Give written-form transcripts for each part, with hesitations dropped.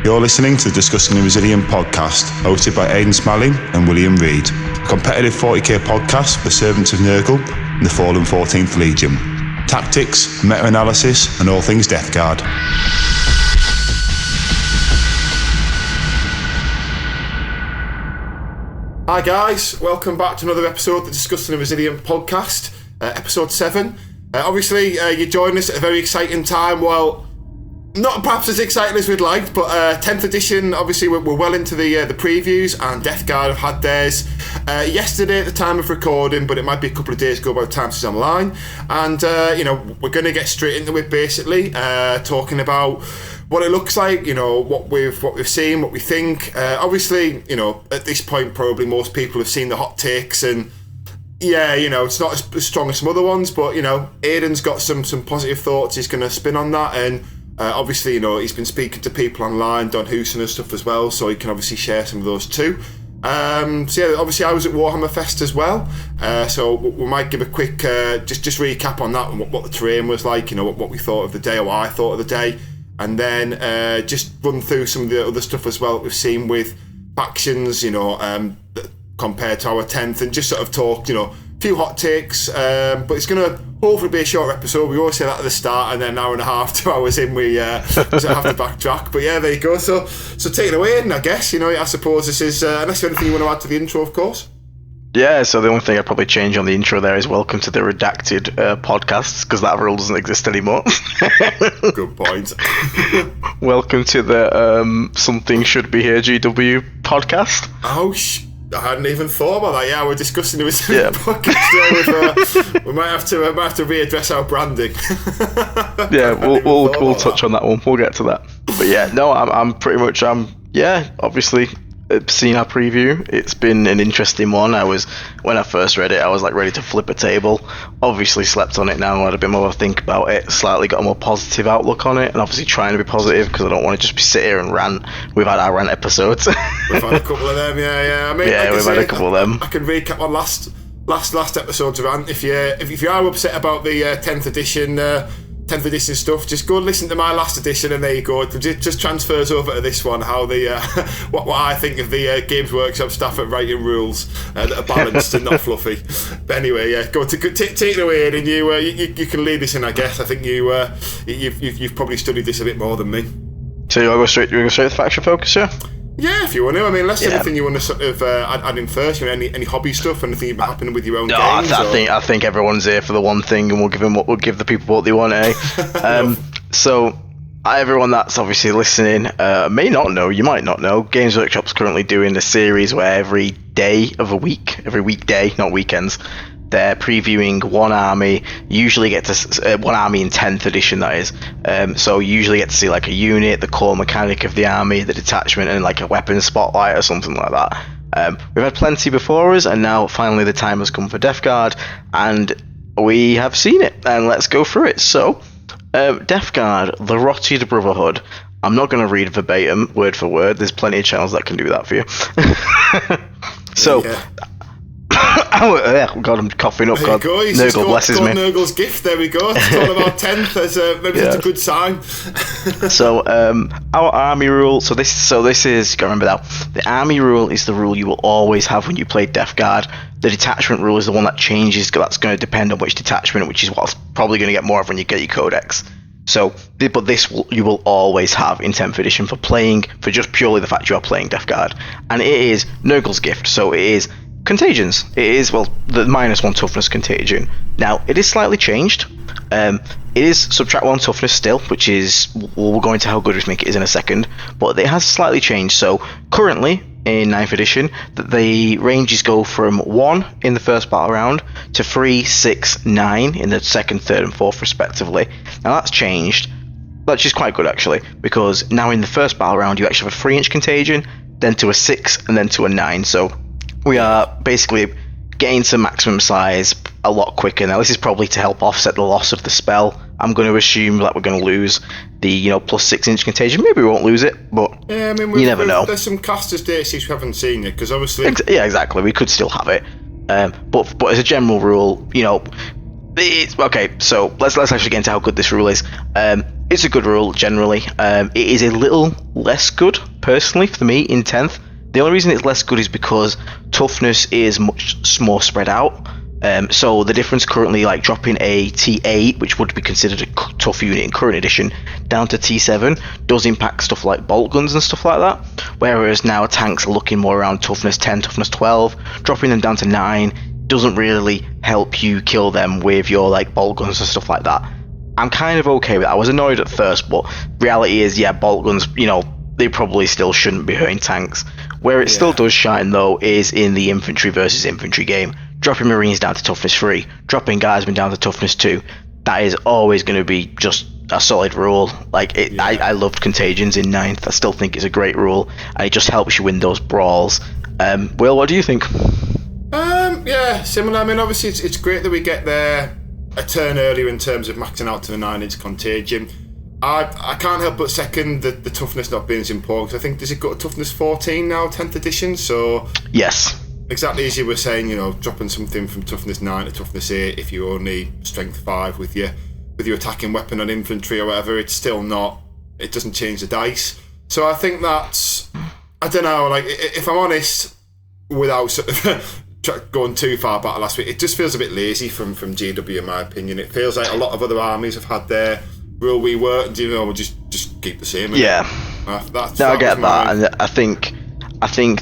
You're listening to the Discussing the Resilient podcast, hosted by Aiden Smalley and William Reid, a competitive 40k podcast for the servants of Nurgle and the fallen 14th Legion. Tactics, meta-analysis, and all things Death Guard. Hi guys, welcome back to another episode of the Discussing the Resilient podcast, episode 7. Obviously, you're joining us at a very exciting time. Well, not perhaps as exciting as we'd like, but 10th edition, obviously we're well into the previews, and Death Guard have had theirs yesterday at the time of recording, but it might be a couple of days ago by the time it's online. And, we're going to get straight into it, basically, talking about what it looks like, what we've seen, what we think. Obviously, at this point, probably most people have seen the hot takes, and yeah, it's not as strong as some other ones, but, Aiden's got some positive thoughts he's going to spin on that, and obviously, he's been speaking to people online, Don Hooson and stuff as well, so he can obviously share some of those too. Obviously I was at Warhammer Fest as well, so we might give a quick just recap on that and what the terrain was like, what we thought of the day, or what I thought of the day, and then just run through some of the other stuff as well that we've seen with factions, compared to our 10th, and just sort of talk, a few hot takes, but it's going to hopefully be a short episode. We always say that at the start, and then an hour and a half, 2 hours in, we have to backtrack. But yeah, there you go. So take it away, and I guess, I suppose this is, unless you have anything you want to add to the intro, of course. Yeah, so the only thing I'd probably change on the intro there is welcome to the redacted podcasts, because that rule doesn't exist anymore. Good point. Welcome to the Something Should Be Here GW podcast. Oh, I hadn't even thought about that. Yeah, we're discussing it with the podcast. We might have to readdress our branding. Yeah, we'll touch on that one. We'll get to that. But yeah, no, I'm pretty much obviously seen our preview. It's been an interesting one. When I first read it, I was like ready to flip a table. Obviously slept on it now, had a bit more of a think about it, slightly got a more positive outlook on it, and obviously trying to be positive because I don't want to just sit here and rant. We've had our rant episodes. We've had a couple of them, yeah. I mean, yeah, we've had a couple of them. I can recap on last episode's rant. If you are upset about the 10th edition stuff, just go and listen to my last edition, and there you go. It just transfers over to this one, how the what I think of the Games Workshop staff at writing rules that are balanced and not fluffy. But anyway, yeah, take it away, and you can lead this in, I guess. I think you've probably studied this a bit more than me. So you want to go straight to the faction focus, yeah? Yeah, if you want to. I mean, unless anything you want to sort of add in first, any hobby stuff, anything happening with your own games? I think everyone's here for the one thing, and we'll give the people what they want, eh? So, everyone that's obviously listening may not know, you might not know, Games Workshop's currently doing a series where every day of a week, every weekday, not weekends, they're previewing one army. Usually get to one army in 10th edition, that is. So you usually get to see like a unit, the core mechanic of the army, the detachment, and like a weapon spotlight or something like that. We've had plenty before us, and now finally the time has come for Death Guard, and we have seen it, and let's go through it. So, Death Guard, the Rotted Brotherhood. I'm not going to read verbatim, word for word. There's plenty of channels that can do that for you. So. Yeah. Oh God, I'm coughing up. God, Nurgle blesses me. Nurgle's gift. There we go. It's all about 10th. Maybe it's a good sign. So, our army rule. So this is. Gotta remember that. The army rule is the rule you will always have when you play Death Guard. The detachment rule is the one that changes. That's going to depend on which detachment, which is what's probably going to get more of when you get your codex. So, but this you will always have in 10th edition for playing, for just purely the fact you are playing Death Guard, and it is Nurgle's gift. So it is contagions. It is, the -1 toughness contagion. Now, it is slightly changed. It is subtract 1 toughness still, which is, we'll go into how good we think it is in a second, but it has slightly changed. So, currently, in 9th edition, the ranges go from 1 in the first battle round to 3, 6, 9 in the second, third, and fourth, respectively. Now, that's changed, which is quite good, actually, because now in the first battle round, you actually have a 3-inch contagion, then to a 6, and then to a 9. So, we are basically getting to maximum size a lot quicker. Now, this is probably to help offset the loss of the spell. I'm going to assume that we're going to lose the plus 6-inch contagion. Maybe we won't lose it, but yeah, I mean, you never know. There's some casters dates we haven't seen it, because obviously... Yeah, exactly. We could still have it. But as a general rule, Okay, so let's actually get into how good this rule is. It's a good rule generally. It is a little less good personally for me in 10th. The only reason it's less good is because toughness is much more spread out. So the difference currently, like dropping a T8, which would be considered a tough unit in current edition, down to T7 does impact stuff like bolt guns and stuff like that. Whereas now tanks are looking more around toughness 10, toughness 12, dropping them down to 9 doesn't really help you kill them with your like bolt guns and stuff like that. I'm kind of okay with that. I was annoyed at first, but reality is, yeah, bolt guns, they probably still shouldn't be hurting tanks. Where it still does shine though is in the infantry versus infantry game. Dropping Marines down to toughness 3, dropping Guardsmen down to toughness 2. That is always going to be just a solid rule. I loved Contagions in 9th. I still think it's a great rule, and it just helps you win those brawls. Will, what do you think? Yeah, similar. I mean, obviously it's great that we get there a turn earlier in terms of maxing out to the 9-inch Contagion. I can't help but second the toughness not being as important, because I think, does it go to toughness 14 now, 10th edition? So yes, exactly as you were saying, dropping something from toughness 9 to toughness 8 if you only strength 5 with your attacking weapon on infantry or whatever, it's still not, it doesn't change the dice. So I think that's, I don't know, like, if I'm honest, without sort of going too far back last week, it just feels a bit lazy from GW in my opinion. It feels like a lot of other armies have had their rule reworked, we'll just keep the same. Yeah. I get that, and I think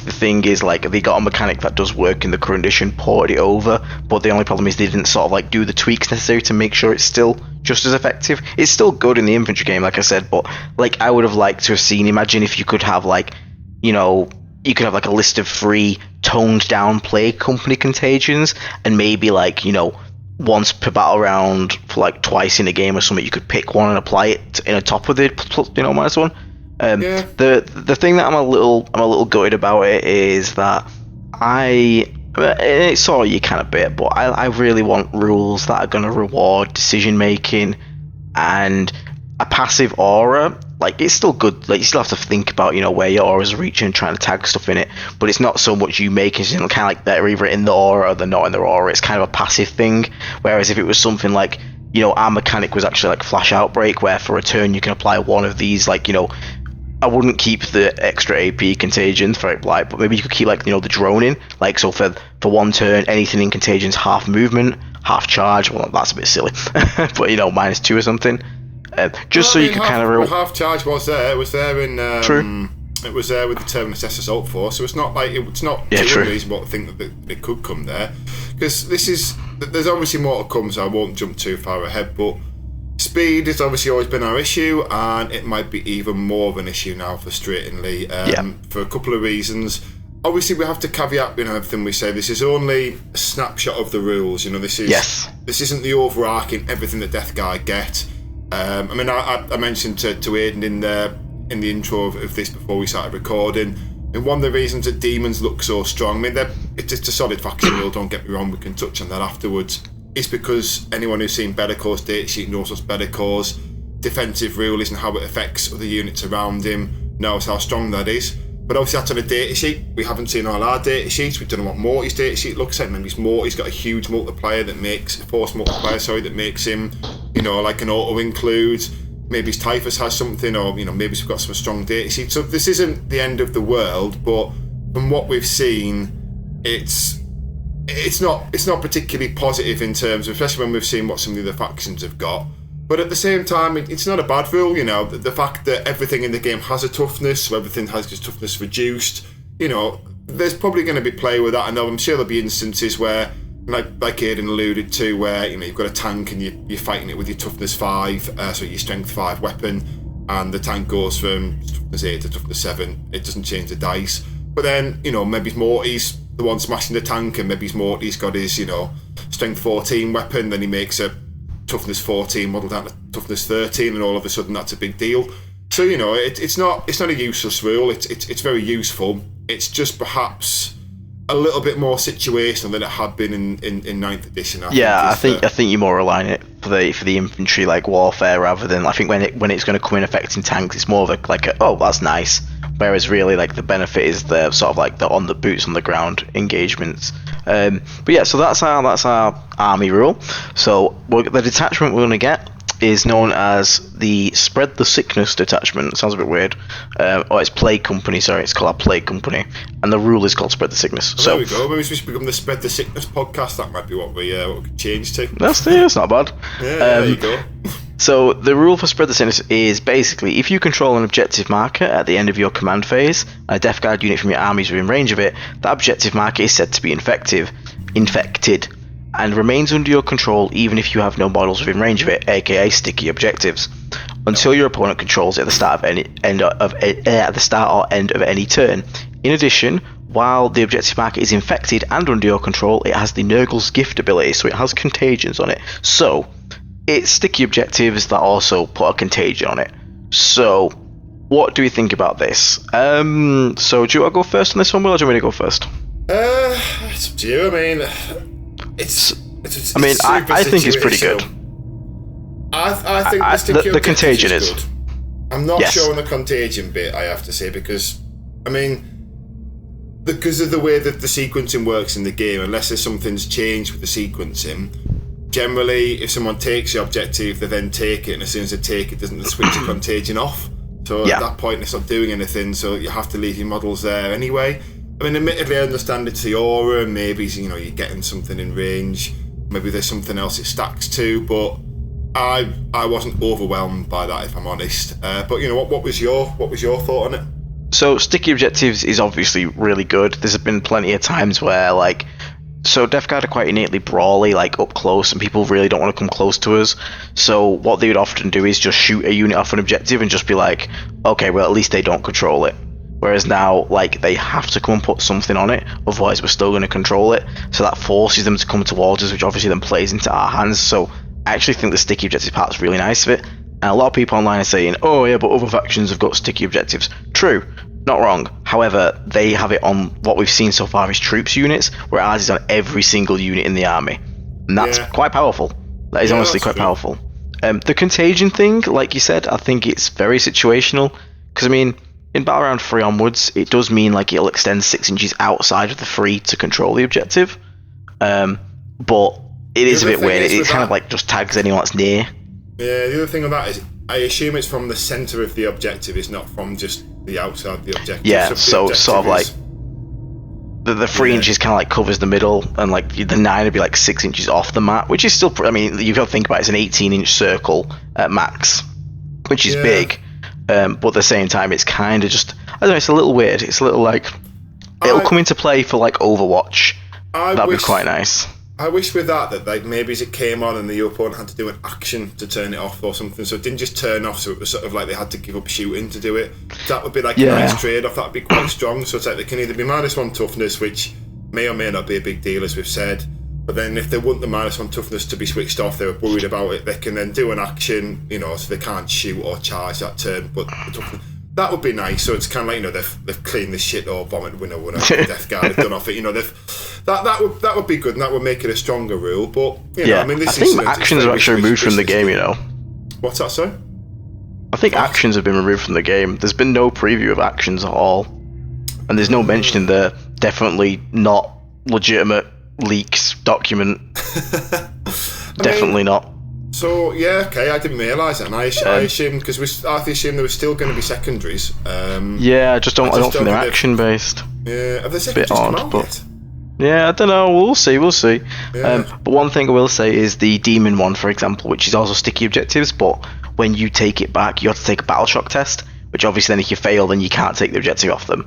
the thing is, like, they got a mechanic that does work in the current edition, ported it over, but the only problem is they didn't sort of like do the tweaks necessary to make sure it's still just as effective. It's still good in the infantry game, like I said, but like I would have liked to have seen, imagine if you could have like, you could have like a list of 3 toned down plague company contagions, and maybe like, once per battle round for like twice in a game or something, you could pick one and apply it in a top of it, -1. The thing that I'm a little gutted about it is that it's all you kind of bit, but I really want rules that are going to reward decision making and a passive aura. Like, it's still good, like you still have to think about where your aura's reaching and trying to tag stuff in it, but it's not so much you making it kind of like they're either in the aura or they're not in the aura. It's kind of a passive thing, whereas if it was something like our mechanic was actually like flash outbreak, where for a turn you can apply one of these, like I wouldn't keep the extra AP contagion for it, like, but maybe you could keep like the drone in, like, so for one turn anything in contagions half movement, half charge. Well, that's a bit silly, but -2 or something. So you could kind of half charge was there. It was there in True. It was there with the Terminus S Assault Force, so it's not like it's not too unreasonable to think that it could come there, because there's obviously more to come, so I won't jump too far ahead. But speed has obviously always been our issue, and it might be even more of an issue now, frustratingly, for a couple of reasons. Obviously, we have to caveat everything we say. This is only a snapshot of the rules. This isn't the overarching everything that Death Guard get. I mean, I mentioned to Aiden in the intro of this before we started recording, and one of the reasons that demons look so strong, I mean, it's a solid faction rule, don't get me wrong, we can touch on that afterwards, is because anyone who's seen Bedecor's datasheet knows what's Bedecor's defensive rule is and how it affects other units around him, knows how strong that is. But obviously that's on a datasheet. We haven't seen all our datasheets. We don't know what Morty's datasheet looks like. Maybe Morty's got a huge multiplier that makes that makes him, like an auto include. Maybe his Typhus has something, or maybe he's got some strong datasheet. So this isn't the end of the world, but from what we've seen, it's not particularly positive in terms of, especially when we've seen what some of the other factions have got. But at the same time, it's not a bad rule, the fact that everything in the game has a toughness, so everything has its toughness reduced, there's probably going to be play with that. And I'm sure there'll be instances where, like Aiden alluded to, where you've got a tank and you're fighting it with your toughness 5, so your strength 5 weapon, and the tank goes from toughness 8 to toughness 7. It doesn't change the dice. But then, maybe Morty's the one smashing the tank, and maybe Morty's got his, strength 14 weapon, then he makes a toughness 14 model down to toughness 13, and all of a sudden that's a big deal. So it's not a useless rule. It's very useful. It's just perhaps a little bit more situational than it had been in 9th edition. I think you're more relying it for the infantry like warfare, rather than, I think when it's going to come in effect in tanks, it's more of oh, that's nice. whereas really like the benefit is the sort of like the on the boots on the ground engagements. But yeah, so that's our army rule. So the detachment we're going to get is known as the Spread the Sickness detachment. Sounds a bit weird. It's Plague Company, sorry, it's called our Plague Company. And the rule is called Spread the Sickness. So there we go, maybe we should become the Spread the Sickness podcast. That might be what we could change to. That's not bad. Yeah, there you go. So the rule for Spread the Sickness is basically if you control an objective marker at the end of your command phase, and a Death Guard unit from your army is within range of it, that objective marker is said to be infected, and remains under your control even if you have no models within range of it, aka sticky objectives, until your opponent controls it at the start or end of any turn. In addition, while the objective marker is infected and under your control, it has the Nurgle's Gift ability, so it has contagions on it. So it's sticky objectives that also put a contagion on it. So what do we think about this? So do you want to go first on this one, Will, or do you want me to go first? It's up to you. I mean, I think it's pretty good. I think the sticky the contagion is good. I'm not yes. sure on the contagion bit, I have to say, because I mean, because of the way that the sequencing works in the game, unless there's something's changed with the sequencing, generally if someone takes the objective, they then take it, and as soon as they take it, doesn't the switch the contagion off? So at that point it's not doing anything, so you have to leave your models there anyway. I mean, admittedly I understand it's the aura, and maybe you're getting something in range, maybe there's something else it stacks to, but I wasn't overwhelmed by that, if I'm honest. But what was your thought on it? So sticky objectives is obviously really good. There's been plenty of times where Death Guard are quite innately brawly, up close, and people really don't want to come close to us. So what they would often do is just shoot a unit off an objective and just be like, okay, well at least they don't control it. Whereas now, they have to come and put something on it, otherwise we're still going to control it. So that forces them to come towards us, which obviously then plays into our hands. So I actually think the sticky objective part is really nice of it. And a lot of people online are saying, oh yeah, but other factions have got sticky objectives. True, not wrong. However, they have it on what we've seen so far is troops units, where ours is on every single unit in the army. And that's quite powerful. That is honestly quite powerful. The contagion thing, like you said, I think it's very situational. Because, in Battle Round 3 onwards, it does mean it'll extend 6 inches outside of the 3 to control the objective. But it is a bit weird. It kind of just tags anyone that's near. Yeah, the other thing on that is, I assume it's from the centre of the objective, it's not from just the outside of the objective. Yeah, so sort of the 3 inches kind of covers the middle, and the 9 would be 6 inches off the map, which is still, you've got to think about it, it's an 18-inch circle at max, which is big, but at the same time it's kind of just, I don't know, it's a little weird. It's a little it'll come into play for Overwatch. That'd be quite nice. I wish with that maybe as it came on and the opponent had to do an action to turn it off or something, so it didn't just turn off, so it was sort of they had to give up shooting to do it. That would be a nice trade-off. That would be quite strong. So it's they can either be -1 toughness, which may or may not be a big deal, as we've said, but then if they want the -1 toughness to be switched off, they were worried about it, they can then do an action, so they can't shoot or charge that turn, but the toughness, that would be nice. So it's kind of they've cleaned the shit or vomit winner Death Guard have done off it. That would be good, and that would make it a stronger rule. But I think actions are actually removed from the game. What's that, sir? I think actions have been removed from the game. There's been no preview of actions at all, and there's no mention in the definitely not legitimate leaks document. Definitely not. So okay, I didn't realise that, and I assumed, because I assumed there was still going to be secondaries. I just don't. I don't think they're action based. Yeah, have the secondaries come out yet? Yeah, I don't know. We'll see. Yeah. But one thing I will say is the demon one, for example, which is also sticky objectives. But when you take it back, you have to take a battle shock test, which obviously then if you fail, then you can't take the objective off them.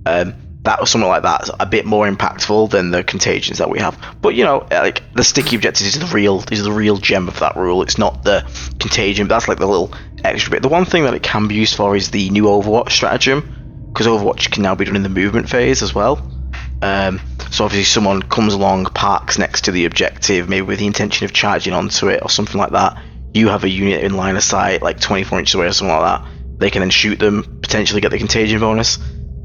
That was something like that, a bit more impactful than the contagions that we have. But the sticky objectives is the real gem of that rule. It's not the contagion, but that's the little extra bit. The one thing that it can be used for is the new Overwatch stratagem, because Overwatch can now be done in the movement phase as well. So obviously someone comes along, parks next to the objective, maybe with the intention of charging onto it or something like that. You have a unit in line of sight, 24 inches away or something like that. They can then shoot them, potentially get the contagion bonus.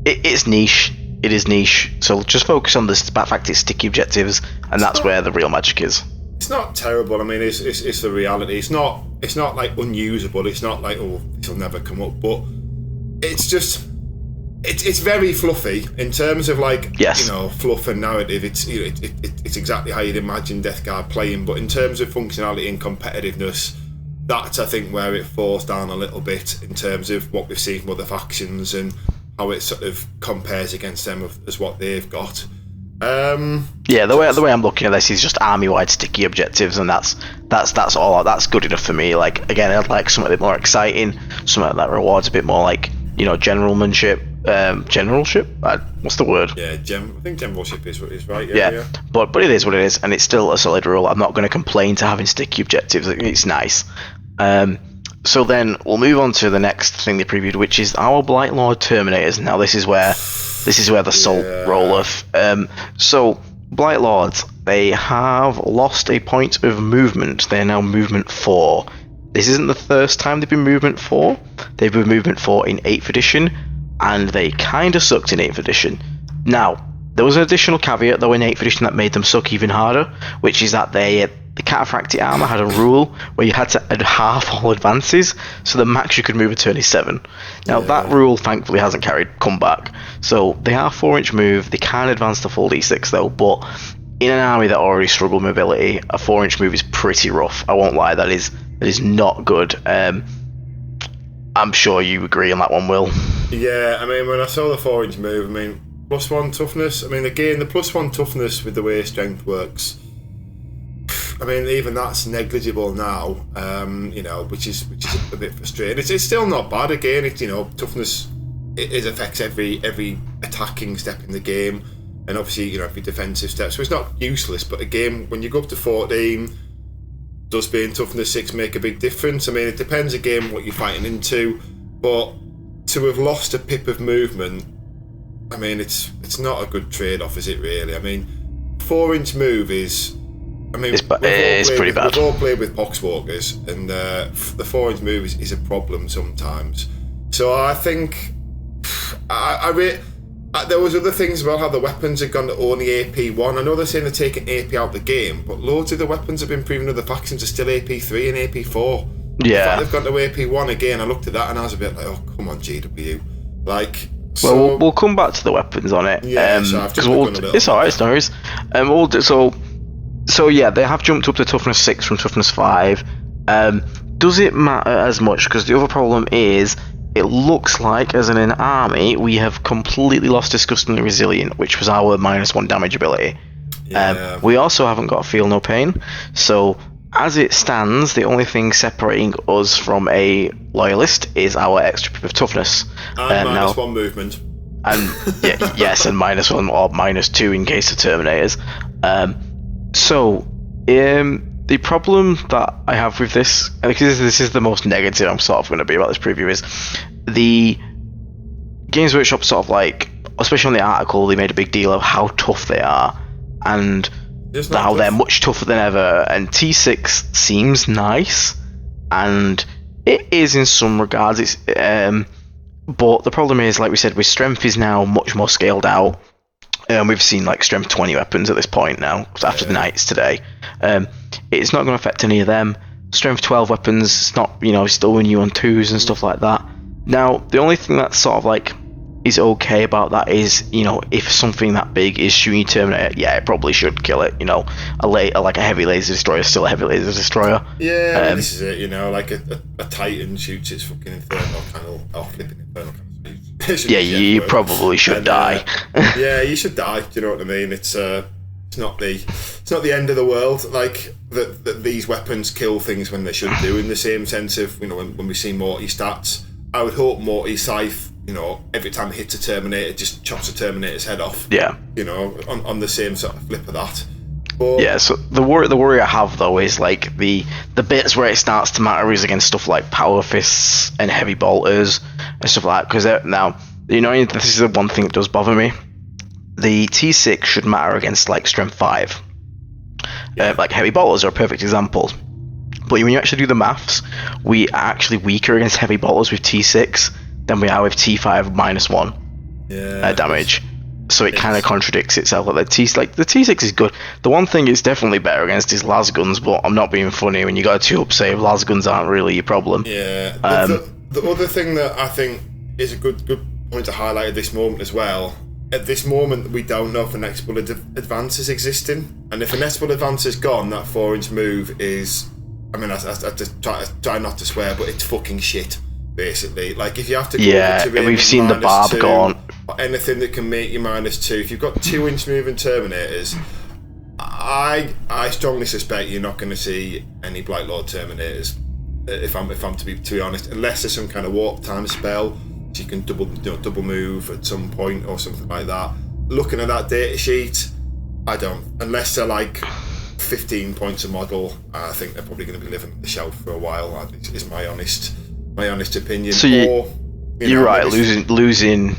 It's niche. It is niche, so just focus on the fact it's sticky objectives, and that's where the real magic is. It's not terrible. It's the reality. It's not unusable. It's not this will never come up. But it's just it's very fluffy in terms of like, Yes. you know, fluff and narrative. It's, you know, it's exactly how you'd imagine Death Guard playing, but in terms of functionality and competitiveness, that's, I think, where it falls down a little bit in terms of what we've seen from other factions and how it sort of compares against them as what they've got. Yeah, the way I'm looking at this is just army-wide sticky objectives, and that's all. That's good enough for me. Like, again, I'd like something a bit more exciting, something that rewards a bit more, like, you know, generalmanship. Generalship? What's the word? Yeah, I think generalship is what it is, right? Yeah. But it is what it is, and it's still a solid rule. I'm not going to complain to having sticky objectives. It's nice. So then we'll move on to the next thing they previewed, which is our Blight Lord Terminators. Now this is where the salt rolleth. So Blight Lords, they have lost a point of movement. They're now movement 4. This isn't the first time they've been movement 4. They've been movement 4 in 8th edition, and they kind of sucked in 8th edition. Now, there was an additional caveat though in 8th edition that made them suck even harder, which is that the Cataphractic armor had a rule where you had to add half all advances, so the max you could move a turn is 7. Now that rule thankfully hasn't come back, so they are 4-inch move. They can advance the full d6 though, but in an army that already struggled mobility, a 4-inch move is pretty rough. I won't lie, that is not good. I'm sure you agree on that one, Will. Yeah, I mean, when I saw the 4-inch move, I mean, +1 toughness. I mean, again, the +1 toughness with the way strength works, I mean, even that's negligible now, you know, which is a bit frustrating. It's still not bad. Again, it's, you know, toughness, it affects every attacking step in the game, and obviously, you know, every defensive step. So it's not useless, but again, when you go up to 14, does being toughness 6 make a big difference? I mean, it depends again what you're fighting into, but to have lost a pip of movement, I mean, it's not a good trade-off, is it really? I mean, 4-inch move is, I mean, it's pretty bad. We've all played with boxwalkers, and the 4-inch move is a problem sometimes. So I think there was other things about how the weapons have gone to only AP1. I know they're saying they're taking AP out the game, but loads of the weapons have been proven other factions are still AP3 and AP4. Yeah. The fact they've gone to AP1 again, I looked at that and I was a bit like, oh, come on, GW. Like, well, we'll come back to the weapons on it. Yeah, so I've just it's alright, it's no worries. So yeah, they have jumped up to toughness 6 from toughness 5. Does it matter as much? Because the other problem is, it looks like as in an army, we have completely lost Disgustingly Resilient, which was our -1 damage ability. Yeah. We also haven't got Feel No Pain. So as it stands, the only thing separating us from a loyalist is our extra pip of toughness. And -1 movement. And yes, and -1 or -2 in case of Terminators. The problem that I have with this, because this is the most negative I'm sort of going to be about this preview, is the Games Workshop sort of like, especially on the article, they made a big deal of how tough they are, and how they're much tougher than ever, and T6 seems nice, and it is in some regards, it's but the problem is, like we said, with strength is now much more scaled out. We've seen like strength 20 weapons at this point now, after the Knights today. It's not going to affect any of them. Strength 12 weapons, it's not, you know, still win you on 2s and stuff like that. Now, the only thing that's sort of like is okay about that is, you know, if something that big is shooting Terminator, yeah, it probably should kill it. You know, like a heavy laser destroyer is still a heavy laser destroyer. Yeah, I mean, this is it. You know, like a Titan shoots its fucking infernal panel, or flipping infernal panel. Yeah, you probably should die. Yeah, you should die. Do you know what I mean? It's not the end of the world. Like that these weapons kill things when they should do. In the same sense of, you know, when we see Morty stats, I would hope Morty Scythe, you know, every time it hits a Terminator, just chops a Terminator's head off. Yeah. You know, on the same sort of flip of that. But yeah, so the worry I have though is like the bits where it starts to matter is against stuff like power fists and heavy bolters and stuff like that. Because now, you know, this is the one thing that does bother me. The T6 should matter against like strength 5. Like heavy bolters are a perfect example. But when you actually do the maths, we are actually weaker against heavy bolters with T6 than we are with T5 -1 damage. So it kind of contradicts itself. Like the T6 is good. The one thing it's definitely better against is lasguns, but I'm not being funny. When you got a 2-up save, lasguns aren't really your problem. Yeah. The other thing that I think is a good point to highlight at this moment as well. At this moment, we don't know if an Next Bullet Advance is existing, and if a Next Bullet Advance is gone, that 4-inch move is. I mean, I just try not to swear, but it's fucking shit. Basically, like if you have to go and we've seen the barb gone. Or anything that can make you -2. If you've got 2-inch moving Terminators, I strongly suspect you're not going to see any Blight Lord Terminators. If I'm to be honest, unless there's some kind of warp time spell. So you can double move at some point or something like that. Looking at that data sheet, I don't. Unless they're like 15 points a model, I think they're probably going to be living on the shelf for a while. Is my honest opinion. So you're right. Losing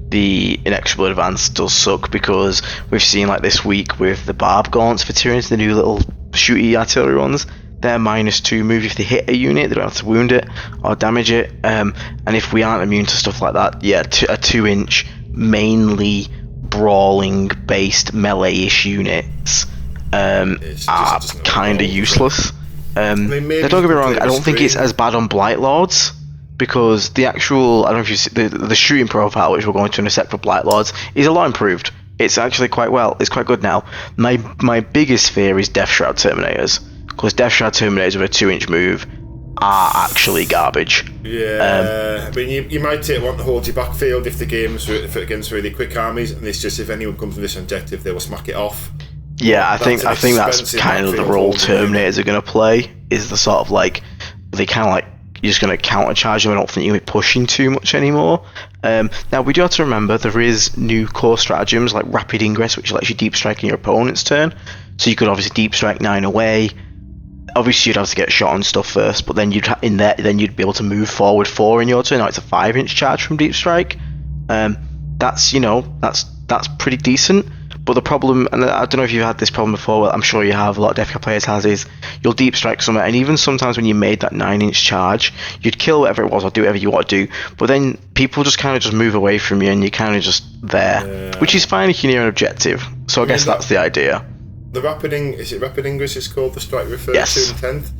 the inexorable advance does suck, because we've seen like this week with the barb gaunts for Tyranids, the new little shooty artillery ones. They're -2 move if they hit a unit. They don't have to wound it or damage it. And if we aren't immune to stuff like that, yeah, a 2-inch mainly brawling based melee-ish units are kind of useless. Now, don't get me wrong, I don't think it's as bad on Blight Lords, because the actual, I don't know if you see the shooting profile, which we'll go into in a sec for Blight Lords, is a lot improved. It's actually it's quite good now. My biggest fear is Death Shroud Terminators, because Death Shroud Terminators with a 2-inch move are actually garbage. Yeah, I mean, you might want to hold your backfield if the game's against really quick armies, and it's just if anyone comes with this objective, they will smack it off. Yeah, I think that's kind of the role Terminators are going to play, is the sort of like, they kind of like, you're just going to countercharge them. I don't think you're pushing too much anymore. Now, we do have to remember there is new core stratagems like Rapid Ingress, which lets you deep strike in your opponent's turn. So you could obviously deep strike 9 away. Obviously, you'd have to get shot and stuff first, but then you'd be able to move forward 4 in your turn. Now it's a 5-inch charge from deep strike. That's pretty decent. But the problem, and I don't know if you've had this problem before, well, I'm sure you have, a lot of Death Guard players has, is you'll deep strike somewhere, and even sometimes when you made that 9-inch charge, you'd kill whatever it was or do whatever you want to do, but then people just kind of just move away from you, and you're kind of just there, which is fine if you're near an objective. So I guess that's the idea. The Rapid Ingress is called the strike referred to in 10th?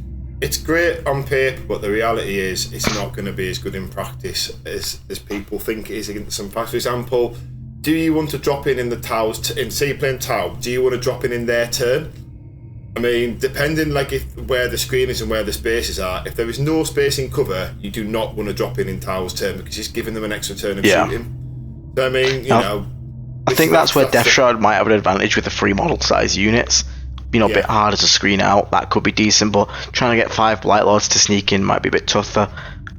It's great on paper, but the reality is it's not going to be as good in practice as people think it is against some players. For example, do you want to drop in the Tau's, say you're playing Tau, do you want to drop in their turn? I mean, depending like where the screen is and where the spaces are, if there is no space in cover, you do not want to drop in Tau's turn, because it's giving them an extra turn of shooting. So I mean, you know... I think that's where Death Shroud might have an advantage with the 3 model size units. A bit harder to screen out, that could be decent, but trying to get 5 Blight Lords to sneak in might be a bit tougher.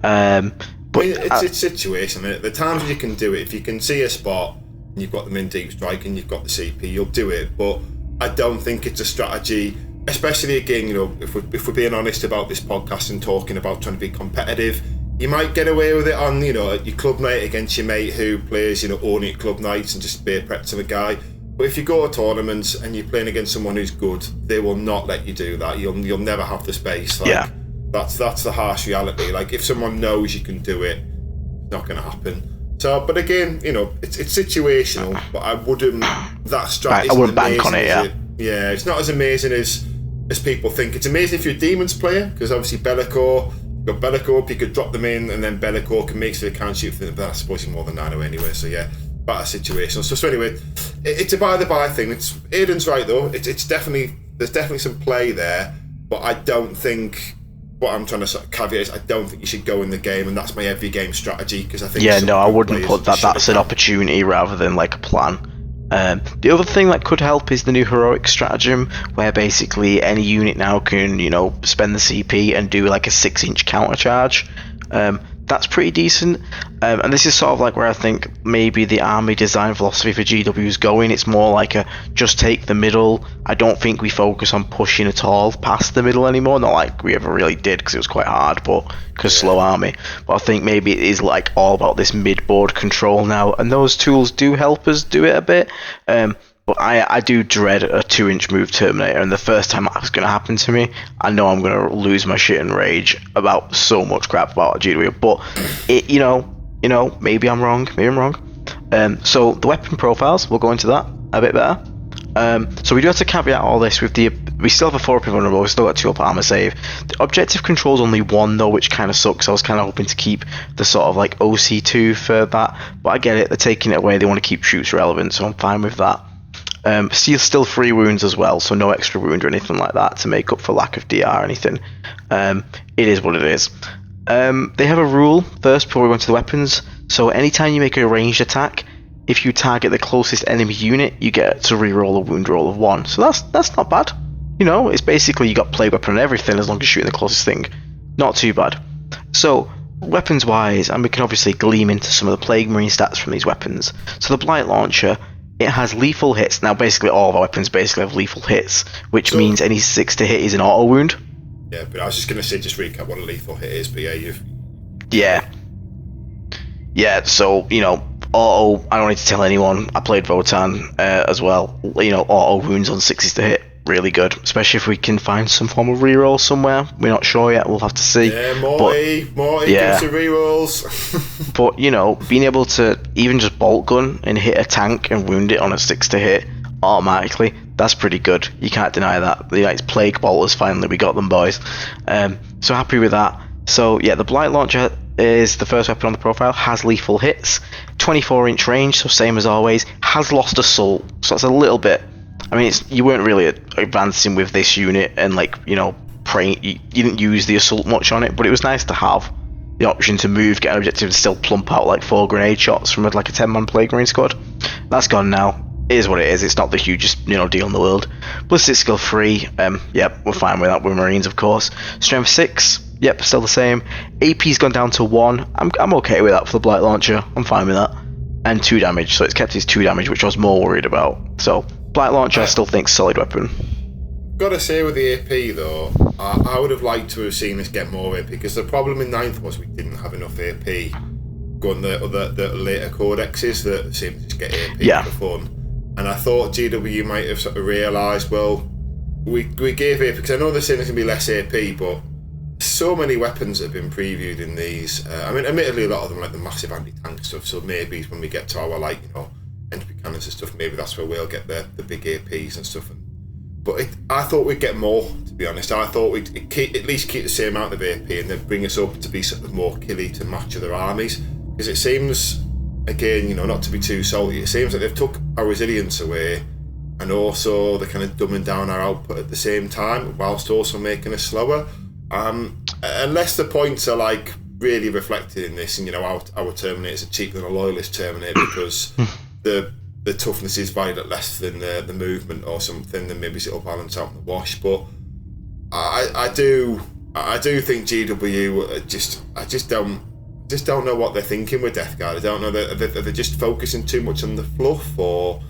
But I mean, it's situational. The times you can do it, if you can see a spot and you've got them in deep strike and you've got the CP, you'll do it. But I don't think it's a strategy, especially again, if we're being honest about this podcast and talking about trying to be competitive, you might get away with it on, at your club night against your mate who plays, only at club nights and just bear prep to the guy. But if you go to tournaments and you're playing against someone who's good, they will not let you do that. You'll never have the space. That's the harsh reality. Like, if someone knows you can do it, it's not going to happen. So, but again, it's situational. But I wouldn't. That strategy. I wouldn't bank on it. Yeah, it's not as amazing as people think. It's amazing if you're a Demons player, because obviously Bellicor. You've got Bellicor, you could drop them in, and then Bellicor can make sure they can't shoot, but I suppose he's more than 9 anyway, so yeah, better situational. So anyway, it's a by-the-by thing. Aiden's right though, there's definitely some play there, but I don't think, what I'm trying to sort of caveat is, I don't think you should go in the game, and that's my every game strategy, because I think... Yeah, no, I wouldn't put that, that's an opportunity rather than like a plan. The other thing that could help is the new heroic stratagem, where basically any unit now can, spend the CP and do like a 6-inch counter charge. That's pretty decent. And this is sort of like where I think maybe the army design philosophy for GW is going. It's more like a just take the middle. I don't think we focus on pushing at all past the middle anymore. Not like we ever really did, because it was quite hard, but because slow army. But I think maybe it is like all about this mid-board control now, and those tools do help us do it a bit. But I do dread a 2-inch move Terminator, and the first time that's going to happen to me, I know I'm going to lose my shit and rage about so much crap about GW. But it, maybe I'm wrong. So the weapon profiles, we'll go into that a bit better. So we do have to caveat all this with the We still have a 4 up invulnerable, we've still got 2 up armor save. The objective control's only 1 though, which kind of sucks. I was kind of hoping to keep the sort of like OC2 for that, but I get it, they're taking it away, they want to keep troops relevant, so I'm fine with that. Still 3 wounds as well, so no extra wound or anything like that to make up for lack of DR or anything. It is what it is. They have a rule first before we go into the weapons. So anytime you make a ranged attack, if you target the closest enemy unit, you get to reroll a wound roll of 1. So that's not bad. You know, it's basically you got plague weapon and everything as long as you're shooting the closest thing. Not too bad. So weapons wise, and we can obviously gleam into some of the plague marine stats from these weapons. So the blight launcher, it has lethal hits. Now basically all of our weapons basically have lethal hits, which means any 6 to hit is an auto wound. Yeah, but I was just going to say, just recap what a lethal hit is, but yeah, Yeah, so, you know, auto, I don't need to tell anyone, I played Votann as well, you know, auto wounds on 6s to hit, really good, especially if we can find some form of reroll somewhere. We're not sure yet, we'll have to see. Yeah, Morty, yeah. give us rerolls. But, you know, being able to even just bolt gun and hit a tank and wound it on a 6 to hit automatically, that's pretty good. You can't deny that. The it's plague bolters, finally, we got them, boys. So happy with that. So yeah, the blight launcher is the first weapon on the profile, has lethal hits, 24-inch range, so same as always, has lost assault, so that's a little bit, I mean, you weren't really advancing with this unit and like, you know, you didn't use the assault much on it, but it was nice to have the option to move, get an objective and still plump out like 4 grenade shots from like a 10-man plague marine squad. That's gone now. It is what it is. It's not the hugest, you know, deal in the world. Ballistic skill 3, yep, we're fine with that. We're Marines, of course. Strength 6, yep, still the same. AP's gone down to 1. I'm okay with that for the blight launcher. I'm fine with that. And 2 damage, so it's kept his 2 damage, which I was more worried about. So blight launcher, I still think solid weapon. Gotta say with the AP though, I would have liked to have seen us get more AP, because the problem in 9th was we didn't have enough AP. Going the later codexes that seem to just get AP for fun. And I thought GW might have sort of realised, well, we gave AP, because I know they're saying there's going to be less AP, but so many weapons have been previewed in these. I mean, admittedly, a lot of them like the massive anti-tank stuff, so maybe when we get to our, like, you know, entropy cannons and stuff, maybe that's where we'll get the big APs and stuff. But I thought we'd get more, to be honest. I thought we'd at least keep the same amount of AP and then bring us up to be sort of more killy to match other armies. Because it seems, again, you know, not to be too salty, it seems like they've took our resilience away and also they're kind of dumbing down our output at the same time whilst also making us slower. Unless the points are like really reflected in this, and you know, our Terminators are cheaper than a Loyalist Terminator because the toughness is valued at less than the movement or something, then maybe it'll balance out in the wash. But I do think GW I just don't know what they're thinking with Death Guard. I don't know, are they just focusing too much on the fluff, or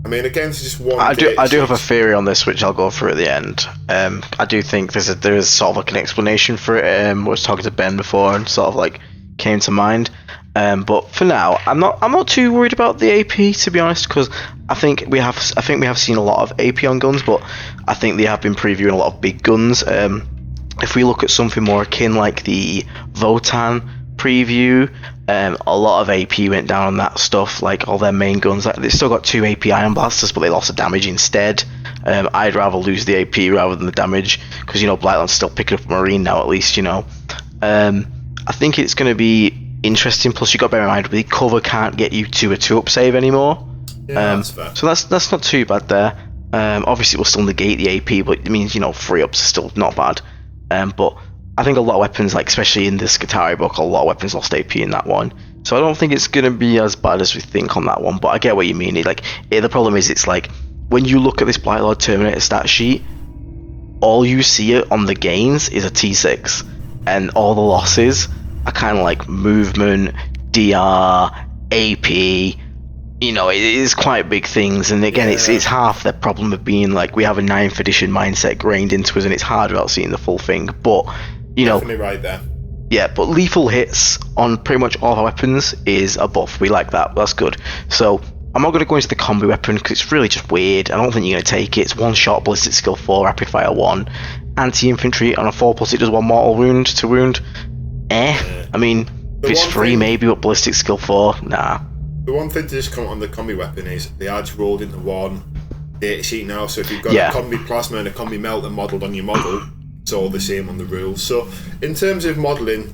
I mean, again, it's just one. I do have a theory on this, which I'll go through at the end. I do think there is sort of like an explanation for it. I was talking to Ben before, and sort of like came to mind. But for now, I'm not too worried about the AP, to be honest, because I think we have seen a lot of AP on guns, but I think they have been previewing a lot of big guns. If we look at something more akin like the Votann preview, a lot of AP went down on that stuff, like all their main guns. Like, they still got 2 AP iron blasters, but they lost the damage instead. I'd rather lose the AP rather than the damage, because, you know, Blightland's still picking up a Marine now, at least, you know. I think it's going to be interesting. Plus, you got to bear in mind, the cover can't get you to a 2-up save anymore. Yeah, that's fair. So that's not too bad there. Obviously, it will still negate the AP, but it means, you know, 3-ups are still not bad. But I think a lot of weapons, like especially in the Skitarii book, a lot of weapons lost AP in that one. So I don't think it's going to be as bad as we think on that one. But I get what you mean. The problem is, it's like when you look at this Blightlord Terminator stat sheet, all you see on the gains is a T6, and all the losses are kind of like movement, DR, AP. You know, it is quite big things, and again, it's half the problem of being like we have a 9th edition mindset grained into us, and it's hard without seeing the full thing. But you know, definitely right there. Yeah, but lethal hits on pretty much all our weapons is a buff. We like that. That's good. So I'm not going to go into the combi weapon because it's really just weird. I don't think you're going to take it. It's 1 shot, ballistic skill 4, rapid fire 1, anti-infantry on a 4+, it does 1 mortal wound to wound. I mean, if it's 3 maybe, but ballistic skill 4, nah. The one thing to just comment on the combi weapon is the odds rolled into 1. data sheet now. So if you've got a combi plasma and a combi melter modelled on your model, it's all the same on the rules. So in terms of modelling,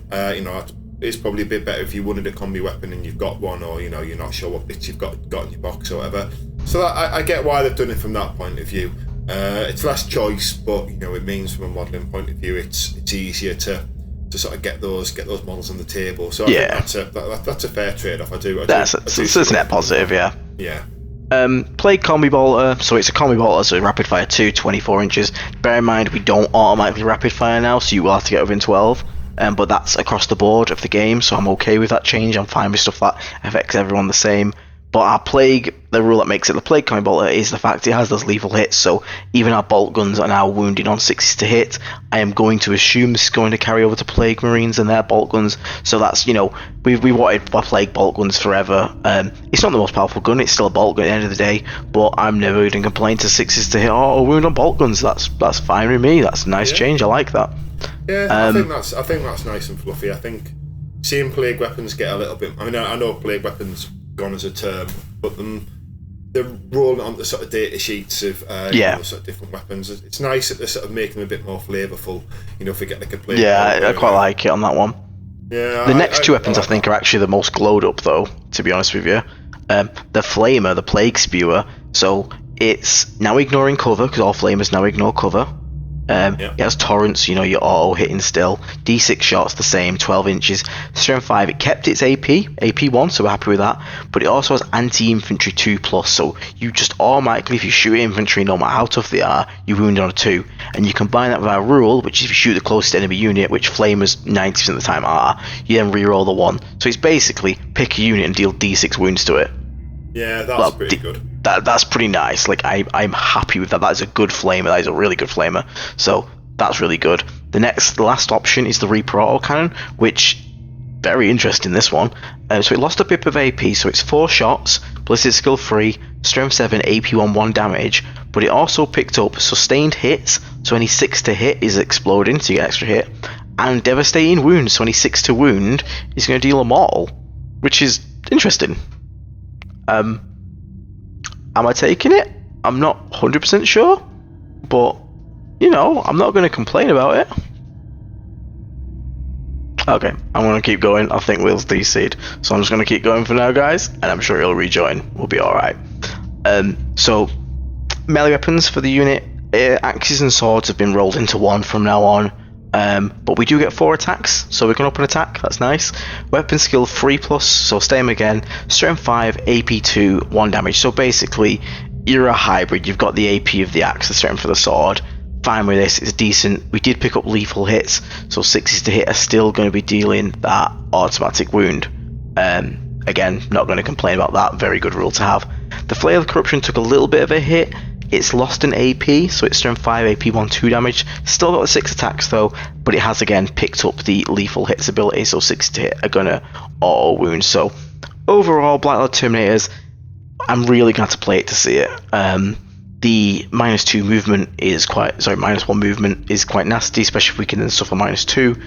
it's probably a bit better if you wanted a combi weapon and you've got one, or you're not sure what bits you've got in your box or whatever. So I get why they've done it from that point of view. It's less choice, but it means from a modelling point of view, it's easier to sort of get those models on the table. So I think that's a fair trade-off. It's a net positive, yeah. Yeah. Plague Combi Bolter, so it's a Combi Bolter, so rapid fire 2, 24 inches. Bear in mind, we don't automatically rapid fire now, so you will have to get within 12. But that's across the board of the game, so I'm okay with that change. I'm fine with stuff that affects everyone the same. But our Plague, the rule that makes it the Plague Combi Bolter is the fact it has those lethal hits, so even our bolt guns are now wounded on 6s to hit. I am going to assume this is going to carry over to Plague Marines and their bolt guns, so that's, we wanted Plague bolt guns forever. It's not the most powerful gun, it's still a bolt gun at the end of the day, but I'm never going to complain to 6s to hit or wound on bolt guns. That's fine with me, that's a nice change, I like that. Yeah, I think that's nice and fluffy. I think seeing plague weapons get a little bit. I mean, I know plague weapons gone as a term, but they're rolling onto sort of data sheets of sort of different weapons. It's nice that they're sort of making them a bit more flavourful. If we get like a plague. Yeah, I quite like it on that one. Yeah. The next two weapons I think are actually the most glowed up, though. To be honest with you, the Flamer, the Plague Spewer. So it's now ignoring cover because all Flamers now ignore cover. It has torrents, your auto hitting still. D6 shots the same, 12 inches. Strength 5, it kept its AP 1, so we're happy with that. But it also has anti-infantry 2+, so you just automatically, if you shoot infantry, no matter how tough they are, you wound on a 2. And you combine that with our rule, which is if you shoot the closest enemy unit, which Flamers 90% of the time are, you then reroll the 1. So it's basically pick a unit and deal D6 wounds to it. Yeah, that's pretty good. That's pretty nice. Like I'm happy with that. That is a good flamer. That is a really good flamer. So that's really good. The last option is the Reaper autocannon, which very interesting. This one. So it lost a bit of AP. So it's 4 shots, ballistic skill 3, strength 7, AP 1 damage. But it also picked up sustained hits. So any 6 to hit is exploding, so you get extra hit, and devastating wounds. So any 6 to wound is going to deal a mortal, which is interesting. Am I taking it? I'm not 100% sure, but I'm not going to complain about it. Okay, I'm going to keep going. I think Will's DC'd, so I'm just going to keep going for now, guys, and I'm sure he'll rejoin. We'll be alright. So, melee weapons for the unit. Axes and swords have been rolled into 1 from now on. But we do get 4 attacks, so we can up an attack, that's nice. Weapon skill 3+, so same again. Strength 5, AP 2, 1 damage. So basically, you're a hybrid. You've got the AP of the axe, the strength for the sword. Fine with this, it's decent. We did pick up lethal hits, so 6s to hit are still going to be dealing that automatic wound. Again, not going to complain about that, very good rule to have. The Flail of Corruption took a little bit of a hit. It's lost an AP, so it's strength 5, AP 1, 2 damage. Still got the 6 attacks though, but it has again picked up the lethal hits ability, so 6 to hit are gonna auto wound. So overall, Blacklord Terminators, I'm really glad to play it to see it. The -2 movement is -1 movement is quite nasty, especially if we can then suffer -2.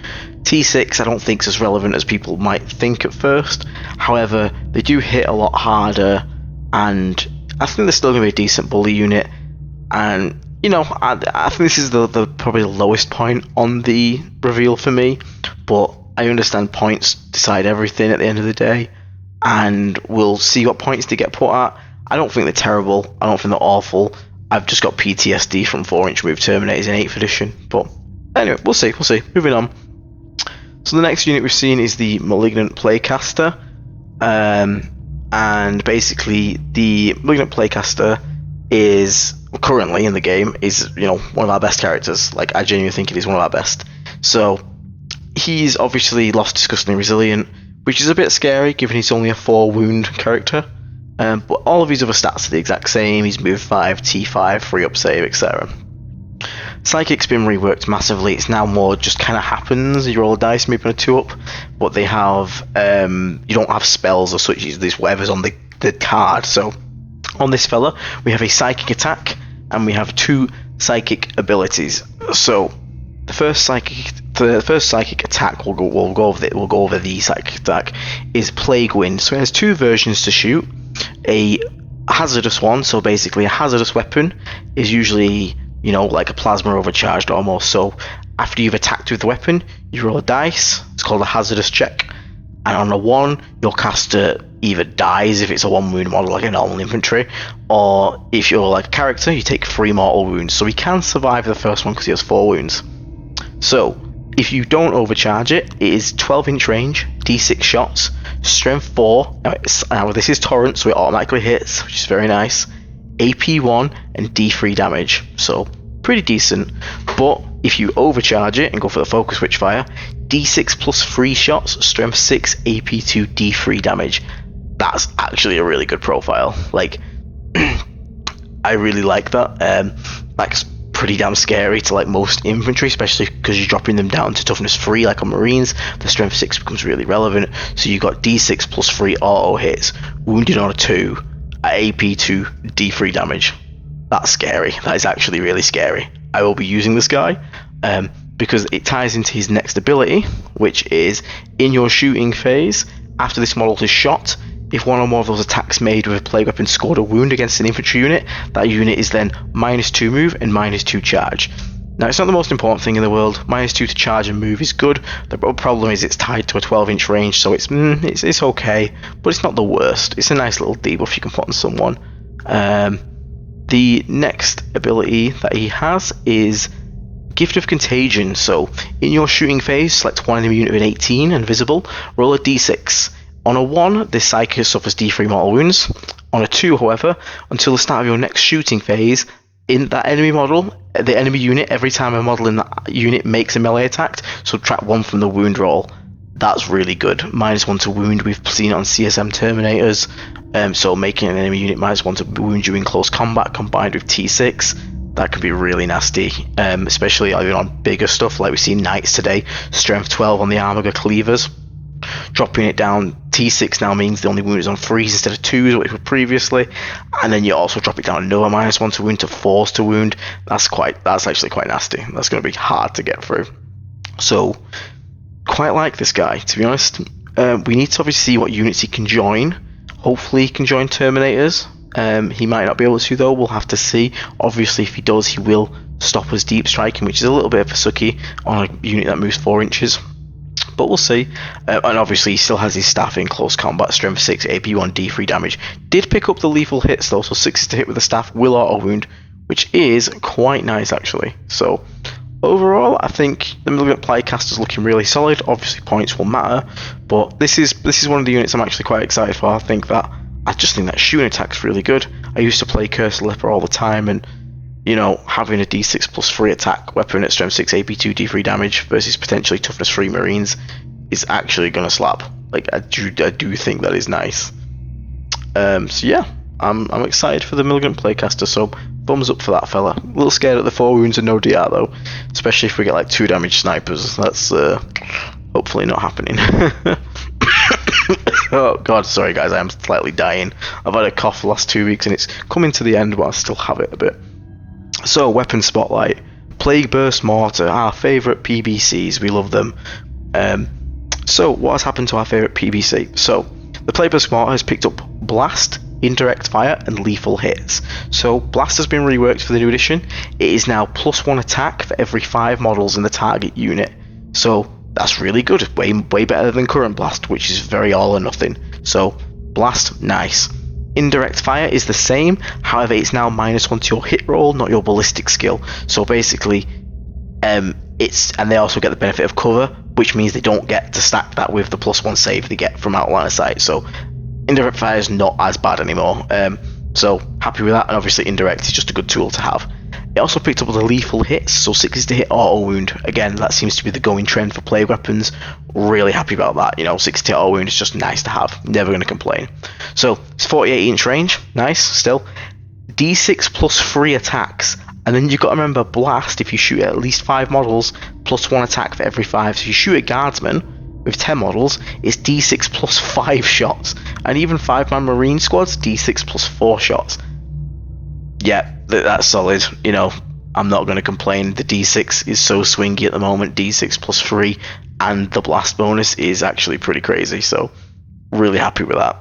T6 I don't think is as relevant as people might think at first. However, they do hit a lot harder, and I think they're still going to be a decent bully unit. And I think this is the probably the lowest point on the reveal for me, but I understand points decide everything at the end of the day, and we'll see what points they get put at. I don't think they're terrible, I don't think they're awful. I've just got PTSD from 4-inch move Terminators in 8th edition, but anyway, we'll see. Moving on. So the next unit we've seen is the Malignant Playcaster, and basically the Malignant Playcaster is currently in the game is one of our best characters. Like, I genuinely think it is one of our best. So he's obviously lost disgustingly resilient, which is a bit scary given he's only a 4 wound character. But all of his other stats are the exact same. He's move 5, T5, free up save, etc. Psychic's been reworked massively. It's now more just kind of happens. You roll a dice, maybe a 2 up, but they have you don't have spells or such. There's whatever's on the card. So on this fella, we have a psychic attack and we have 2 psychic abilities. So the first psychic attack we'll go over the psychic attack is Plague Wind. So it has 2 versions to shoot. A hazardous one. So basically, a hazardous weapon is usually, like a plasma overcharged almost. So after you've attacked with the weapon, you roll a dice. It's called a hazardous check. And on a 1, your caster either dies if it's a 1 wound model like a normal infantry, or if you're like a character, you take 3 mortal wounds. So he can survive the first one because he has 4 wounds. So if you don't overcharge it, it is 12-inch range, d6 shots, strength 4. Now this is torrent, so it automatically hits, which is very nice. AP 1 and d3 damage. So pretty decent. But if you overcharge it and go for the focus witchfire, d6 plus 3 shots, strength 6, AP 2, d3 damage. That's actually a really good profile. Like, I really like that. That's pretty damn scary to like most infantry, especially because you're dropping them down to toughness 3 like on Marines. The strength 6 becomes really relevant. So you got d6 plus 3 auto hits, wounded on a 2, at AP 2, d3 damage. That's scary. That is actually really scary. I will be using this guy because it ties into his next ability, which is in your shooting phase. After this model is shot, if one or more of those attacks made with a plague weapon scored a wound against an infantry unit, that unit is then -2 move and -2 charge. Now, it's not the most important thing in the world. -2 to charge and move is good. The problem is it's tied to a 12-inch range, so it's okay, but it's not the worst. It's a nice little debuff you can put on someone. The next ability that he has is Gift of Contagion. So in your shooting phase, select one enemy unit with 18 and visible, roll a d6. On a 1, this psychic suffers d3 mortal wounds. On a 2, however, until the start of your next shooting phase, in that enemy model, the enemy unit, every time a model in that unit makes a melee attack, subtract 1 from the wound roll. That's really good. -1 to wound, we've seen it on CSM Terminators. So making an enemy unit -1 to wound you in close combat combined with T6, that can be really nasty, especially even on bigger stuff like we see Knights today. Strength 12 on the Armiger Cleavers. Dropping it down, T6 now means the only wound is on 3s instead of 2s, which were previously, and then you also drop it down another -1 to wound to 4s to wound. That's actually quite nasty. That's going to be hard to get through. So, quite like this guy, to be honest. We need to obviously see what units he can join. Hopefully he can join Terminators. He might not be able to though, we'll have to see. Obviously if he does, he will stop us deep striking, which is a little bit of a sucky on a unit that moves 4 inches. But we'll see. And obviously he still has his staff in close combat, strength 6, AP 1, D3 damage. Did pick up the lethal hits though, so 6 to hit with the staff, will auto wound, which is quite nice actually. So overall, I think the Malignant Playcaster is looking really solid. Obviously points will matter, but this is one of the units I'm actually quite excited for. I just think that shooting attack's really good. I used to play Curse of the Leper all the time, and having a d6 plus 3 attack weapon at strength 6, AP 2, d3 damage versus potentially toughness 3 Marines is actually going to slap. Like, I do think that is nice. So yeah, I'm excited for the Malignant Playcaster, so thumbs up for that fella. A little scared at the 4 wounds and no DR though, especially if we get like 2 damage snipers. That's hopefully not happening. Oh god, sorry guys, I am slightly dying. I've had a cough the last 2 weeks and it's coming to the end, but I still have it a bit. So, weapon spotlight. Plague Burst Mortar, our favourite PBCs, we love them. So, what has happened to our favourite PBC? So, the Plague Burst Mortar has picked up Blast, Indirect Fire, and Lethal Hits. So, Blast has been reworked for the new edition. It is now +1 attack for every 5 models in the target unit. So, that's really good. Way better than current Blast, which is very all or nothing. So, Blast, nice. Indirect Fire is the same, however it's now -1 to your hit roll, not your ballistic skill. So basically, and they also get the benefit of cover, which means they don't get to stack that with the +1 save they get from outline of sight. So Indirect Fire is not as bad anymore. So happy with that, and obviously Indirect is just a good tool to have. It also picked up the Lethal Hits, so 6 is to hit auto wound. Again, that seems to be the going trend for plague weapons. Really happy about that. 6 to hit auto wound is just nice to have. Never going to complain. So it's 48-inch range. Nice. Still, D6 plus 3 attacks, and then you've got to remember Blast. If you shoot at least 5 models, +1 attack for every 5. So if you shoot a Guardsman with 10 models, it's D6 plus 5 shots, and even 5-man Marine squads, D6 plus 4 shots. Yeah, that's solid. I'm not going to complain. The D6 is so swingy at the moment. D6 plus 3 and the blast bonus is actually pretty crazy. So, really happy with that.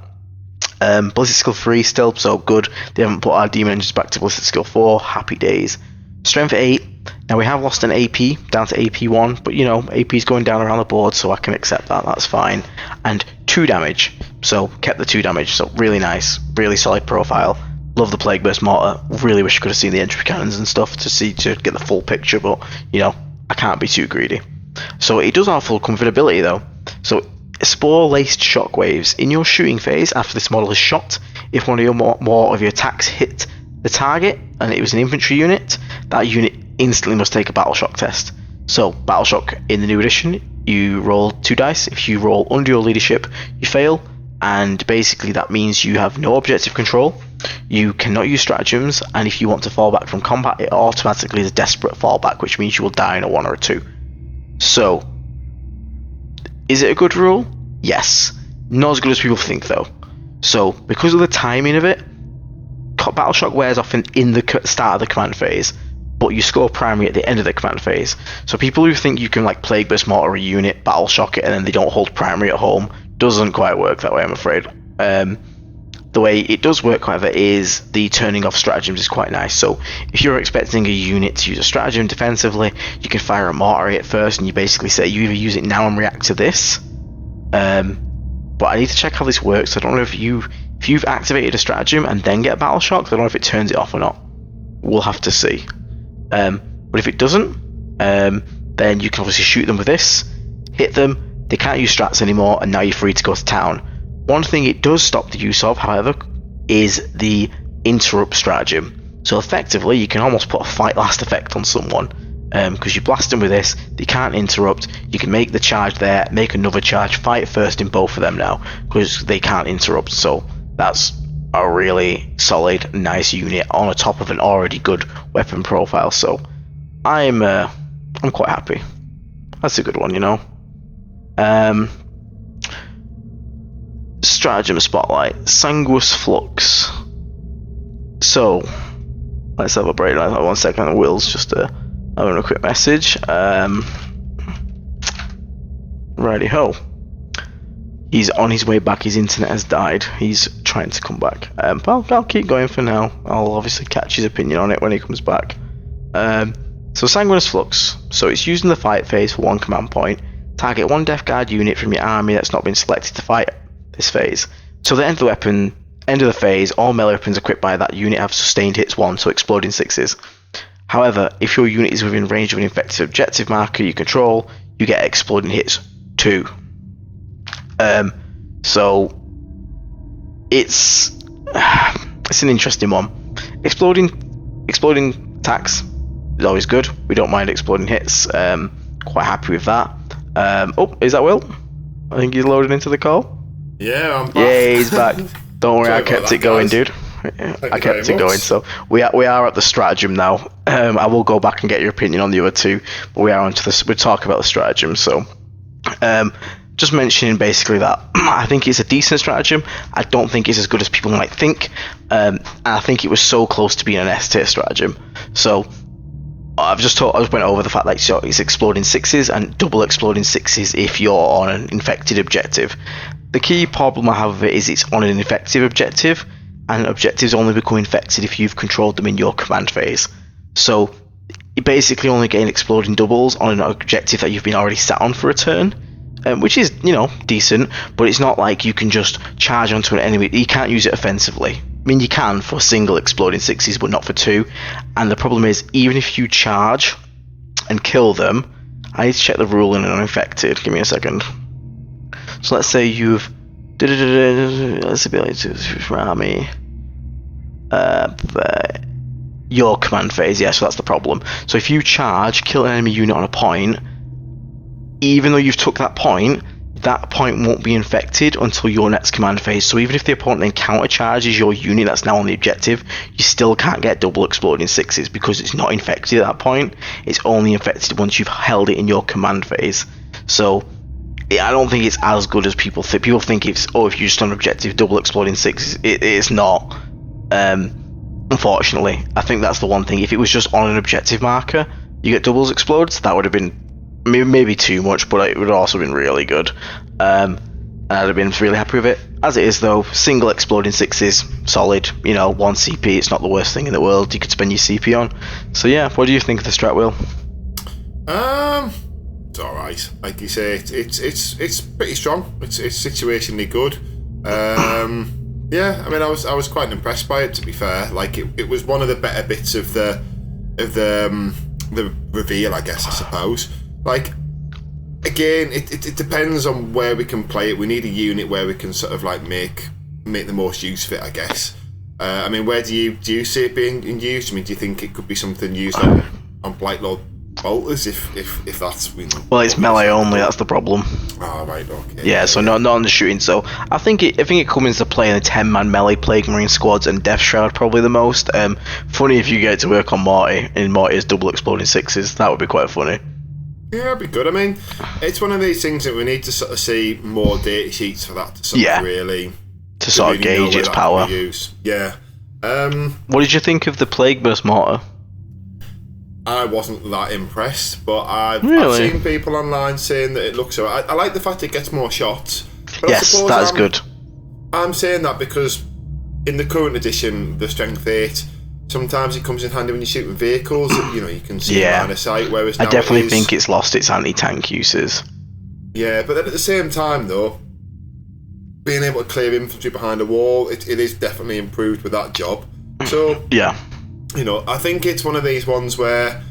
Ballistic skill 3 still, so good. They haven't put our demon engines back to ballistic skill 4. Happy days. Strength 8. Now we have lost an AP down to AP 1, but you know, AP is going down around the board, so I can accept that. That's fine. And 2 damage, so kept the 2 damage. So really nice, really solid profile. Love the Plague Burst Mortar. Really wish I could have seen the entry cannons and stuff to get the full picture, but you know, I can't be too greedy. So it does have full comfort ability though. So spore-laced shockwaves. In your shooting phase, after this model is shot, if one of your more of your attacks hit the target and it was an infantry unit, that unit instantly must take a battle shock test. So battle shock in the new edition, you roll 2 dice. If you roll under your leadership, you fail, and basically that means you have no objective control, you cannot use stratagems, and if you want to fall back from combat, it automatically is a desperate fallback, which means you will die in a 1 or a 2. So is it a good rule? Yes. Not as good as people think though. So because of the timing of it, battle shock wears off in the start of the command phase, but you score primary at the end of the command phase. So people who think you can like Plague Burst Mortar a unit, battle shock it, and then they don't hold primary at home, doesn't quite work that way, I'm afraid. The way it does work, however, is the turning off stratagems is quite nice. So if you're expecting a unit to use a stratagem defensively, you can fire a mortar at it first, and you basically say you either use it now and react to this. But I need to check how this works. I don't know if you've activated a stratagem and then get a battle shock. I don't know if it turns it off or not. We'll have to see. But if it doesn't, then you can obviously shoot them with this, hit them, they can't use strats anymore, and now you're free to go to town. One thing it does stop the use of, however, is the interrupt stratagem. So effectively, you can almost put a fight last effect on someone, because you blast them with this, they can't interrupt, you can make the charge there, make another charge, fight first in both of them now, because they can't interrupt. So that's a really solid, nice unit on the top of an already good weapon profile. So I'm quite happy. That's a good one, you know. Stratagem Spotlight, Sanguous Flux. So let's have a breakdown. 1 second. Will's just having a quick message. Righty ho. He's on his way back. His internet has died. He's trying to come back. But I'll keep going for now. I'll obviously catch his opinion on it when he comes back. So Sanguinous Flux. So it's used in the fight phase for 1 command point. Target 1 Death Guard unit from your army that's not been selected to fight this phase. So the end of the phase, all melee weapons equipped by that unit have sustained hits 1, so exploding 6s. However, if your unit is within range of an infected objective marker you control, you get exploding hits 2. So it's an interesting one. Exploding attacks is always good. We don't mind exploding hits. Quite happy with that. Oh, is that Will? I think he's loaded into the call. Yeah, I'm back. Yeah, he's back. Don't worry, I kept it going, dude. I kept it going. So we are at the stratagem now. I will go back and get your opinion on the other 2, but we are onto this. We're talking about the stratagem. So, just mentioning basically that I think it's a decent stratagem. I don't think it's as good as people might think. I think it was so close to being an S tier stratagem. So I just went over the fact that it's exploding 6s and double exploding 6s if you're on an infected objective. The key problem I have with it is it's on an infective objective, and objectives only become infected if you've controlled them in your command phase. So you basically only gain exploding doubles on an objective that you've been already sat on for a turn, which is, you know, decent, but it's not like you can just charge onto an enemy. You can't use it offensively. I mean, you can for single exploding 6s, but not for 2. And the problem is, even if you charge and kill them, I need to check the rule in an uninfected. Give me a second. So let's say you've let's ability to army. Your command phase, yeah, so that's the problem. So if you charge, kill an enemy unit on a point, even though you've took that point won't be infected until your next command phase. So even if the opponent then counter charges your unit that's now on the objective, you still can't get double exploding 6s because it's not infected at that point. It's only infected once you've held it in your command phase. So I don't think it's as good as people think. People think it's, oh, if you're just on objective, double exploding 6s. It's not. Unfortunately, I think that's the one thing. If it was just on an objective marker, you get doubles explodes, that would have been maybe too much, but it would have also been really good. And I'd have been really happy with it. As it is though, single exploding sixes, solid. 1 CP, it's not the worst thing in the world you could spend your CP on. So yeah, what do you think of the strat wheel? It's alright. Like you say, it's pretty strong. It's situationally good. Yeah, I mean, I was quite impressed by it, to be fair. Like it was one of the better bits of the reveal, I guess, I suppose. Like, again, it depends on where we can play it. We need a unit where we can sort of like make the most use of it, I guess. I mean, where do you see it being used? I mean, do you think it could be something used on Blightlord bolters if that's well, it's melee only, that's the problem. Oh, right, okay. Yeah, so not on the shooting. So I think it comes into play in the 10-man melee Plague Marine squads, and Death Shroud probably the most. Funny if you get to work on Morty and Morty's double exploding sixes, that would be quite funny. Yeah, it'd be good. I mean, it's one of these things that we need to sort of see more data sheets for that to sort of really to gauge its power. Yeah. What did you think of the Plague Burst mortar? I wasn't that impressed, but I've seen people online saying that it looks alright. I like the fact it gets more shots. But yes, that is good. I'm saying that because in the current edition, the Strength 8, sometimes it comes in handy when you're shooting vehicles. You can see line of sight. Whereas I now definitely think it's lost its anti-tank uses. Yeah, but then at the same time, though, being able to clear infantry behind a wall, it is definitely improved with that job. So yeah. I think it's one of these ones where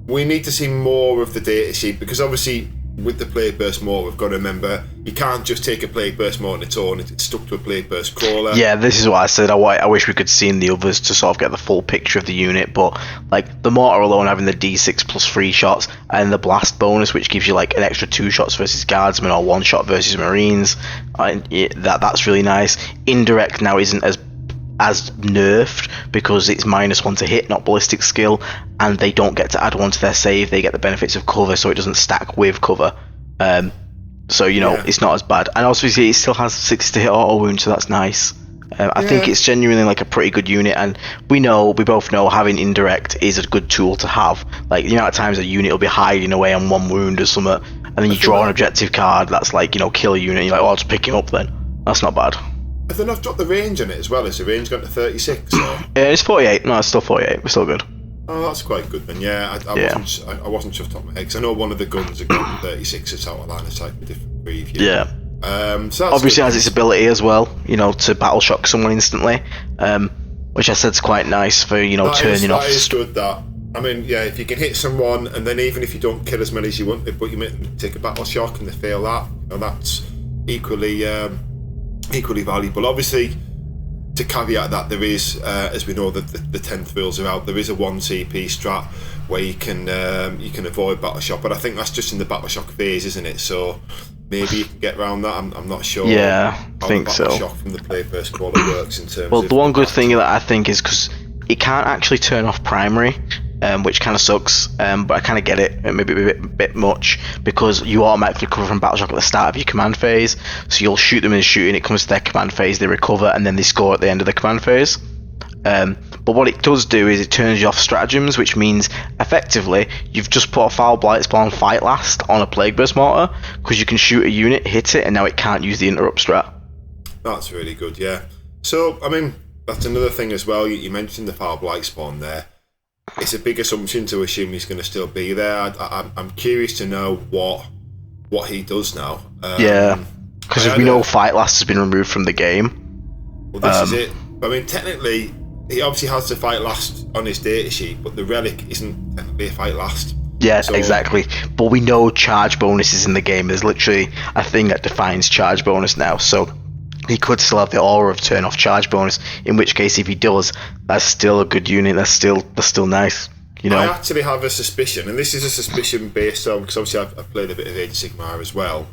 we need to see more of the data sheet, because obviously with the Plague Burst Mortar, we've got to remember you can't just take a Plague Burst Mortar on its own. It's stuck to a Plague Burst Crawler. Yeah, this is what I said. I wish we could see in the others to sort of get the full picture of the unit, but like the Mortar alone having the D6 plus 3 shots and the Blast bonus, which gives you like an extra 2 shots versus Guardsmen or 1 shot versus Marines, that's really nice. Indirect now isn't as nerfed because it's -1 to hit, not ballistic skill, and they don't get to add 1 to their save. They get the benefits of cover, so it doesn't stack with cover. It's not as bad. And obviously it still has 6 to hit auto wound, so that's nice. I think it's genuinely like a pretty good unit, and we both know having indirect is a good tool to have. Like the amount of times a unit will be hiding away on 1 wound or something, and then you draw an objective card that's like, kill a unit, and you're like, I'll just pick him up then. That's not bad. Have they not dropped the range on it as well? Has the range gone to 36? Or? Yeah, it's 48. No, it's still 48. We're still good. Oh, that's quite good then. Yeah, I wasn't sure off the top of my head, because I know one of the guns have got 36. It's out of line of sight with different preview. Yeah. So obviously has its ability as well, to battle shock someone instantly, which I said's quite nice for turning off. That is good. That, I mean, yeah, if you can hit someone, and then even if you don't kill as many as you want, but you take a battle shock and they fail that, that's equally valuable. Obviously, to caveat that, there is, as we know that the 10th rules are out, there is a 1 CP strat where you can avoid battle shock, but I think that's just in the battle shock phase, isn't it? So maybe you can get around that. I'm not sure. Yeah, I think so. Battle shock from the Plague Burst Crawler works in terms. Well, the one good thing that I think is because it can't actually turn off primary, which kind of sucks, but I kind of get it. It may be a bit much, because you automatically recover from battle shock at the start of your command phase, so you'll shoot them in shooting, it comes to their command phase, they recover, and then they score at the end of the command phase. But what it does do is it turns you off stratagems, which means effectively you've just put a Foul Blight Spawn Fight Last on a Plague Burst Mortar, because you can shoot a unit, hit it, and now it can't use the interrupt strat. That's really good, yeah. So, I mean, that's another thing as well. You mentioned the Foul Blight Spawn there. It's a big assumption to assume he's going to still be there. I'm curious to know what he does now. Because we know Fight Last has been removed from the game. Well, this is it. I mean, technically, he obviously has the Fight Last on his data sheet, but the relic isn't technically a Fight Last. Yeah, exactly. But we know charge bonuses in the game. There's literally a thing that defines charge bonus now. So he could still have the aura of turn off charge bonus, in which case if he does, that's still a good unit, that's still nice. I actually have a suspicion, and this is a suspicion based on, because obviously I've played a bit of Age of Sigmar as well.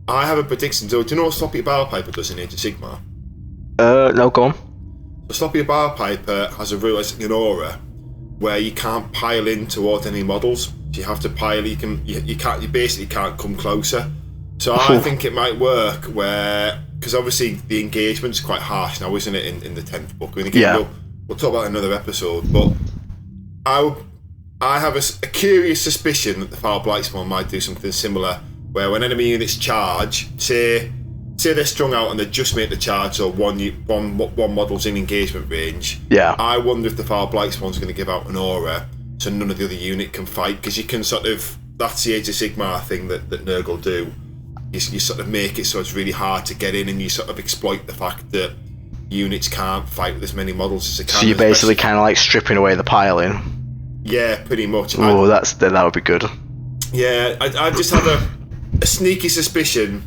I have a prediction. Do you know what Sloppy Barpiper does in Age of Sigmar? No, go on. The Sloppy Barpiper has a rule, like an aura, where you can't pile in towards any models. You have to pile. You basically can't come closer. So I think it might work where, because obviously the engagement's quite harsh now, isn't it, in the 10th book? And again, we'll talk about it in another episode, but I have a curious suspicion that the Foul Blight Spawn might do something similar, where when enemy units charge, say say they're strung out and they just make the charge, so one model's in engagement range. Yeah. I wonder if the Foul Blight Spawn's going to give out an aura, so none of the other unit can fight, because you can sort of, that's the Age of Sigmar thing that Nurgle do. You sort of make it so it's really hard to get in, and you sort of exploit the fact that units can't fight with as many models as they can. So you're basically kind of like stripping away the piling. Yeah, pretty much. Oh, that would be good. Yeah, I just have a sneaky suspicion,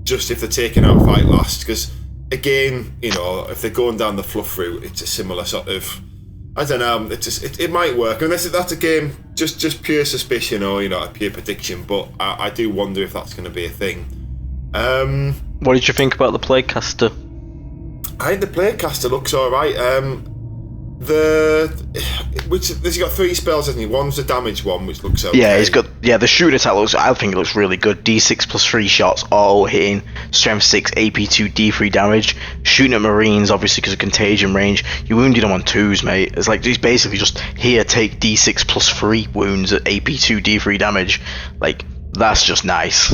just if they're taking out Fight Last, because again, you know, if they're going down the fluff route, it's a similar sort of, I don't know, it might work. Unless that's a game, just pure suspicion or, you know, a pure prediction, but I do wonder if that's going to be a thing. What did you think about the Plaguecaster? I think the Plaguecaster looks alright. He's got 3 spells, hasn't he? One's the damage one, which looks okay. Yeah, he's got the shooting attack I think it looks really good. D6 plus 3 shots, all hitting, strength 6, AP 2, D3 damage. Shooting at Marines, obviously because of contagion range. You wounded him on 2s, mate. It's like he's basically just here, take D6 plus 3 wounds at AP 2, D3 damage. Like, that's just nice.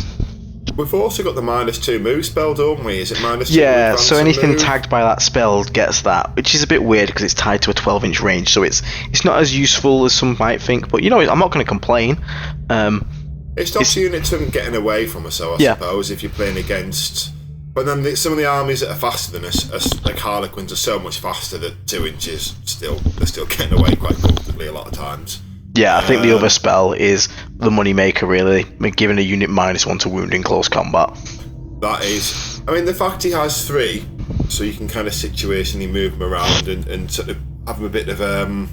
We've also got the -2 move spell, don't we? Is it -2? Yeah, so anything move? tagged by that spell gets that, which is a bit weird because it's tied to a 12-inch range, so it's not as useful as some might think. But you know, I'm not going to complain. It stops units from getting away from us, so I suppose, if you're playing against. But then some of the armies that are faster than us, like Harlequins, are so much faster that 2 inches they're still getting away quite comfortably a lot of times. Yeah, I think the other spell is the money maker, really, giving a unit -1 to wound in close combat. That is, I mean, the fact he has 3, so you can kind of situationally move him around and sort of have him a bit of a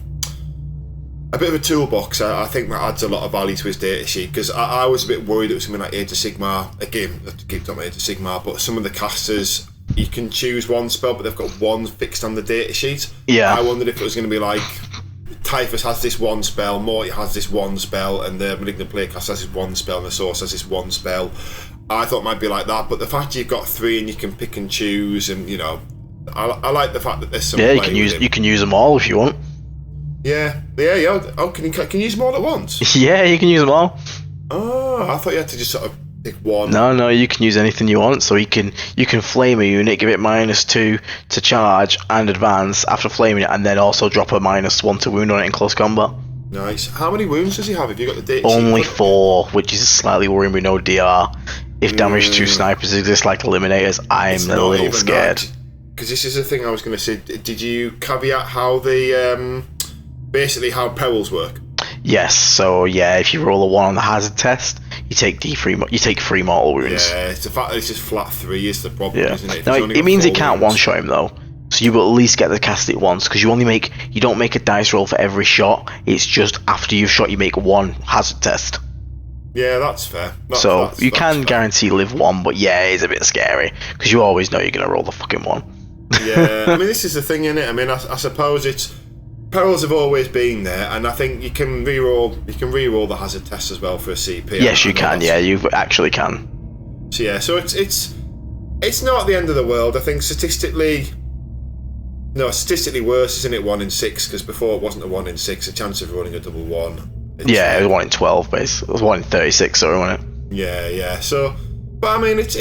toolbox. I think that adds a lot of value to his data sheet, because I was a bit worried it was something like Age of Sigmar. Again, I have to keep talking about Age of Sigmar, but some of the casters, you can choose one spell, but they've got one fixed on the data sheet. Yeah. I wondered if it was going to be like, Typhus has this one spell, Morty has this one spell, and the Malignant Plaguecaster has this one spell, and the Source has this one spell. I thought it might be like that, but the fact you've got 3 and you can pick and choose, and you know, I like the fact that there's some. Yeah, you can use them all if you want. Yeah. Oh, can you use them all at once? Yeah, you can use them all. Oh, I thought you had to just sort of pick one. No, you can use anything you want. So you can flame a unit, give it -2 to charge and advance after flaming it, and then also drop a -1 to wound on it in close combat. Nice. How many wounds does he have? Have you got the data? Only 4, which is slightly worrying with no DR. If damage to snipers exist like eliminators, I'm a little scared. Because this is the thing I was going to say. Did you caveat how the basically how perils work? Yes. So yeah, if you roll a 1 on the hazard test, you take 3 mortal wounds. Yeah, it's the fact that it's just flat 3 is the problem, isn't it? No, it means it can't one-shot him though. So you will at least get to cast it once, because you don't make a dice roll for every shot. It's just after you've shot, you make 1 hazard test. Yeah, that's fair. You can guarantee live 1, but yeah, it's a bit scary because you always know you're gonna roll the fucking 1. Yeah, I mean, this is the thing, isn't it? I mean, I suppose it's perils have always been there, and I think you can re-roll the hazard test as well for a CP. Yes, you can. Yeah, you actually can. So yeah, so it's not the end of the world. I think statistically worse, isn't it? 1 in 6, because before it wasn't a 1 in 6. A chance of running a double 1. Yeah, it was 1 in 12, basically. It was 1 in 36, sorry, wasn't it? Yeah. So, but I mean, it's.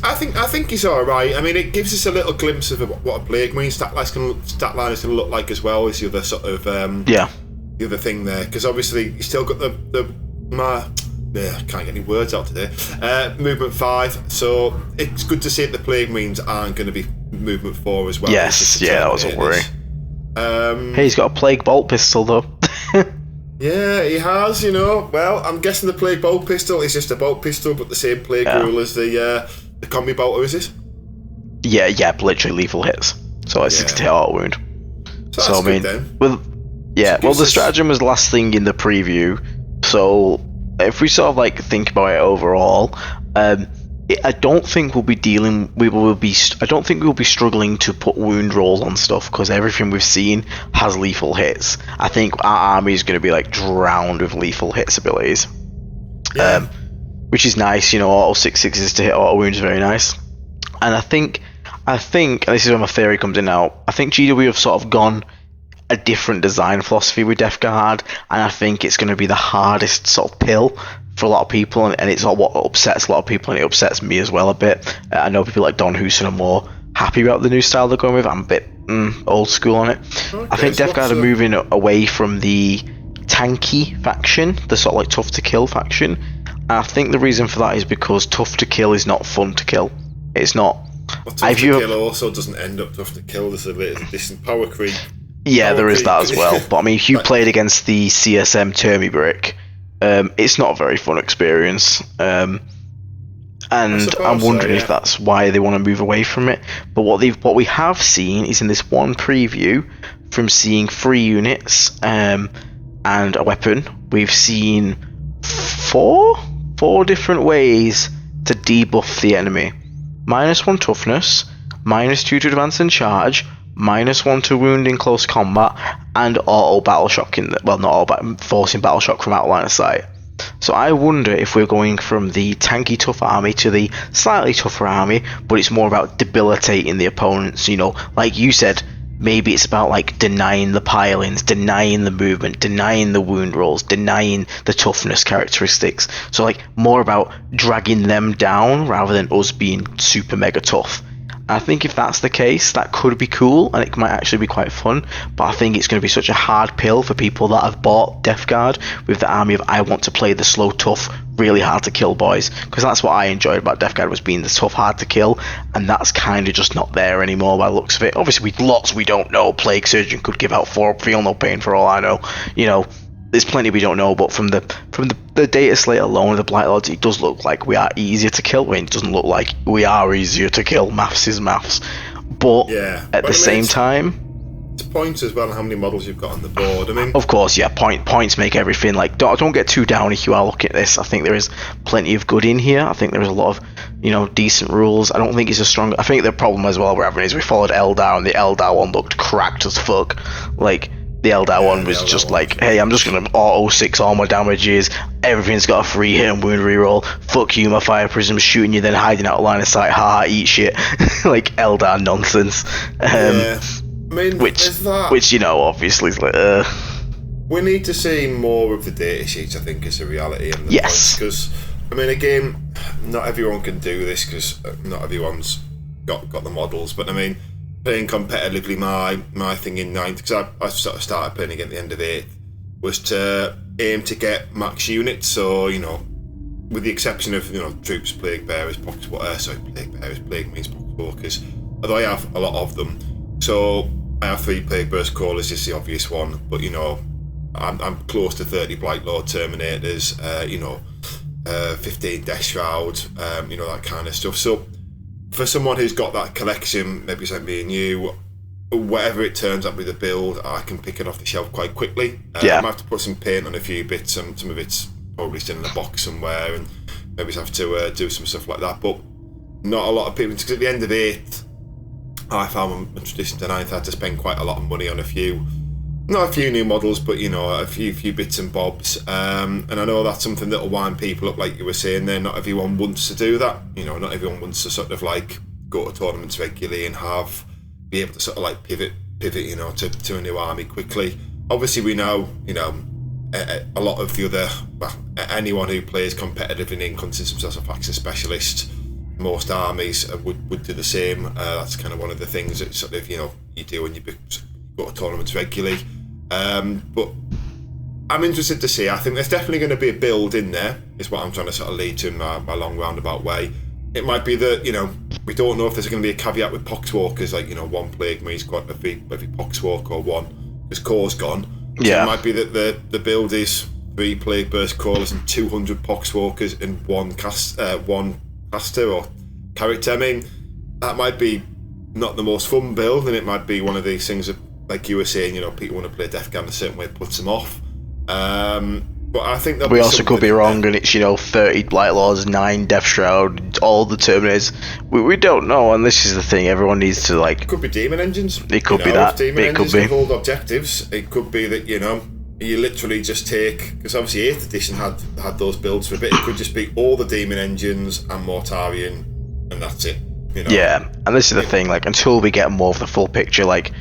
I think he's all right. I mean, it gives us a little glimpse of what a Plague Marine stat line is going to look like as well as the other sort of the other thing there, because obviously you still got I can't get any words out today. Movement 5, so it's good to see that the Plague Marines aren't going to be movement 4 as well. Yes, that was a worry. Hey, he's got a Plague Bolt pistol though. Yeah, he has, you know. Well, I'm guessing the Plague Bolt pistol is just a bolt pistol, but the same plague rule as the combi bolter, is it? Yeah, literally lethal hits. So it's 60 hit auto wound. So that's good then. The stratagem was the last thing in the preview. So if we sort of like think about it overall, I don't think we'll be struggling to put wound rolls on stuff, because everything we've seen has lethal hits. I think our army is going to be like drowned with lethal hits abilities, which is nice. You know, auto 6/6s to hit auto wounds is very nice. And I think, and this is where my theory comes in now. I think GW have sort of gone a different design philosophy with Death Guard, and I think it's going to be the hardest sort of pill for a lot of people, and it's all what upsets a lot of people, and it upsets me as well a bit. I know people like Don Houston are more happy about the new style they're going with. I'm a bit old school on it. Okay, I think Death Guard are moving away from the tanky faction, the sort of like tough to kill faction. And I think the reason for that is because tough to kill is not fun to kill. It's not. Well, tough to kill also doesn't end up tough to kill. There's a bit of decent power creep. Yeah, there is that as well. But I mean, if you played against the CSM Termy Brick, it's not a very fun experience. And I'm wondering if that's why they want to move away from it. But what we have seen is in this one preview, from seeing 3 units and a weapon, we've seen four different ways to debuff the enemy. -1 toughness, -2 to advance and charge, -1 to wound in close combat, and auto battle shock not auto, but forcing battle shock from out line of sight. So I wonder if we're going from the tanky tough army to the slightly tougher army, but it's more about debilitating the opponents. You know, like you said, maybe it's about like denying the pile-ins, denying the movement, denying the wound rolls, denying the toughness characteristics. So like more about dragging them down rather than us being super mega tough. I think if that's the case, that could be cool, and it might actually be quite fun, but I think it's going to be such a hard pill for people that have bought Death Guard with the army of I want to play the slow, tough, really hard to kill boys, because that's what I enjoyed about Death Guard, was being the tough, hard to kill, and that's kind of just not there anymore by the looks of it. Obviously, lots we don't know. Plague Surgeon could give out 4, feel no pain for all I know. You know, there's plenty we don't know, but from the data slate alone of the Blight Lords, it does look like we are easier to kill. I mean, it doesn't look like we are easier to kill. Maths is maths. But at the same time, it's points as well on how many models you've got on the board. I mean, of course, yeah, points make everything. Like, don't get too down if you are looking at this. I think there is plenty of good in here. I think there is a lot of, decent rules. I don't think it's a strong. I think the problem as well we're having is we followed Eldar, and the Eldar one looked cracked as fuck. Like, the Eldar one was just like, hey, I'm just going to auto 6 all my damages, everything's got a free hit and wound reroll, fuck you, my fire prism's shooting you, then hiding out of line of sight, haha, eat shit. Like, Eldar nonsense. I mean, which obviously is like, we need to see more of the data sheets, I think, is a reality. And yes. Because, I mean, again, not everyone can do this, because not everyone's got the models, but I mean, playing competitively, my thing in 9th, because I sort of started playing again at the end of 8th, was to aim to get max units. So, with the exception of, troops, plague bearers, plague means poxwalkers, although I have a lot of them. So I have 3 plague burst crawlers, is the obvious one, but I'm close to 30 Blight Lord Terminators, 15 Death Shroud, that kind of stuff. So for someone who's got that collection, maybe it's like me and you, whatever it turns up with the build, I can pick it off the shelf quite quickly. I might have to put some paint on a few bits, some of it's probably still in a box somewhere, and maybe have to do some stuff like that. But not a lot of people, because at the end of 8th, I found a tradition to 9th, I had to spend quite a lot of money on not a few new models, but a few bits and bobs. And I know that's something that'll wind people up, like you were saying there. Not everyone wants to do that. Not everyone wants to sort of like go to tournaments regularly and be able to sort of like pivot, to a new army quickly. Obviously, we know, a lot of the other, anyone who plays competitively and considers themselves a faction specialist, most armies would do the same. That's kind of one of the things that sort of, you do when you go to tournaments regularly. But I'm interested to see. I think there's definitely going to be a build in there, is what I'm trying to sort of lead to in my long roundabout way. It might be that, we don't know if there's going to be a caveat with Poxwalkers, like, one Plague Marine squad, every Poxwalker or one, because Core's gone. So it might be that the build is 3 Plague Burst Crawlers and 200 Poxwalkers and one caster or character. I mean, that might be not the most fun build, and it might be one of these things that, like you were saying, people want to play Death Guard a certain way, it puts them off. But I think we also could be wrong, and it's 30 Blight Lords, 9 Death Shroud, all the Terminators. We don't know, and this is the thing. Everyone needs to like. It could be demon engines. It could be that. Demon it engines could be. hold objectives. It could be that you literally just take, because obviously 8th edition had those builds for a bit. It could just be all the demon engines and Mortarion, and that's it. Yeah, and this is the thing. Like, until we get more of the full picture, like,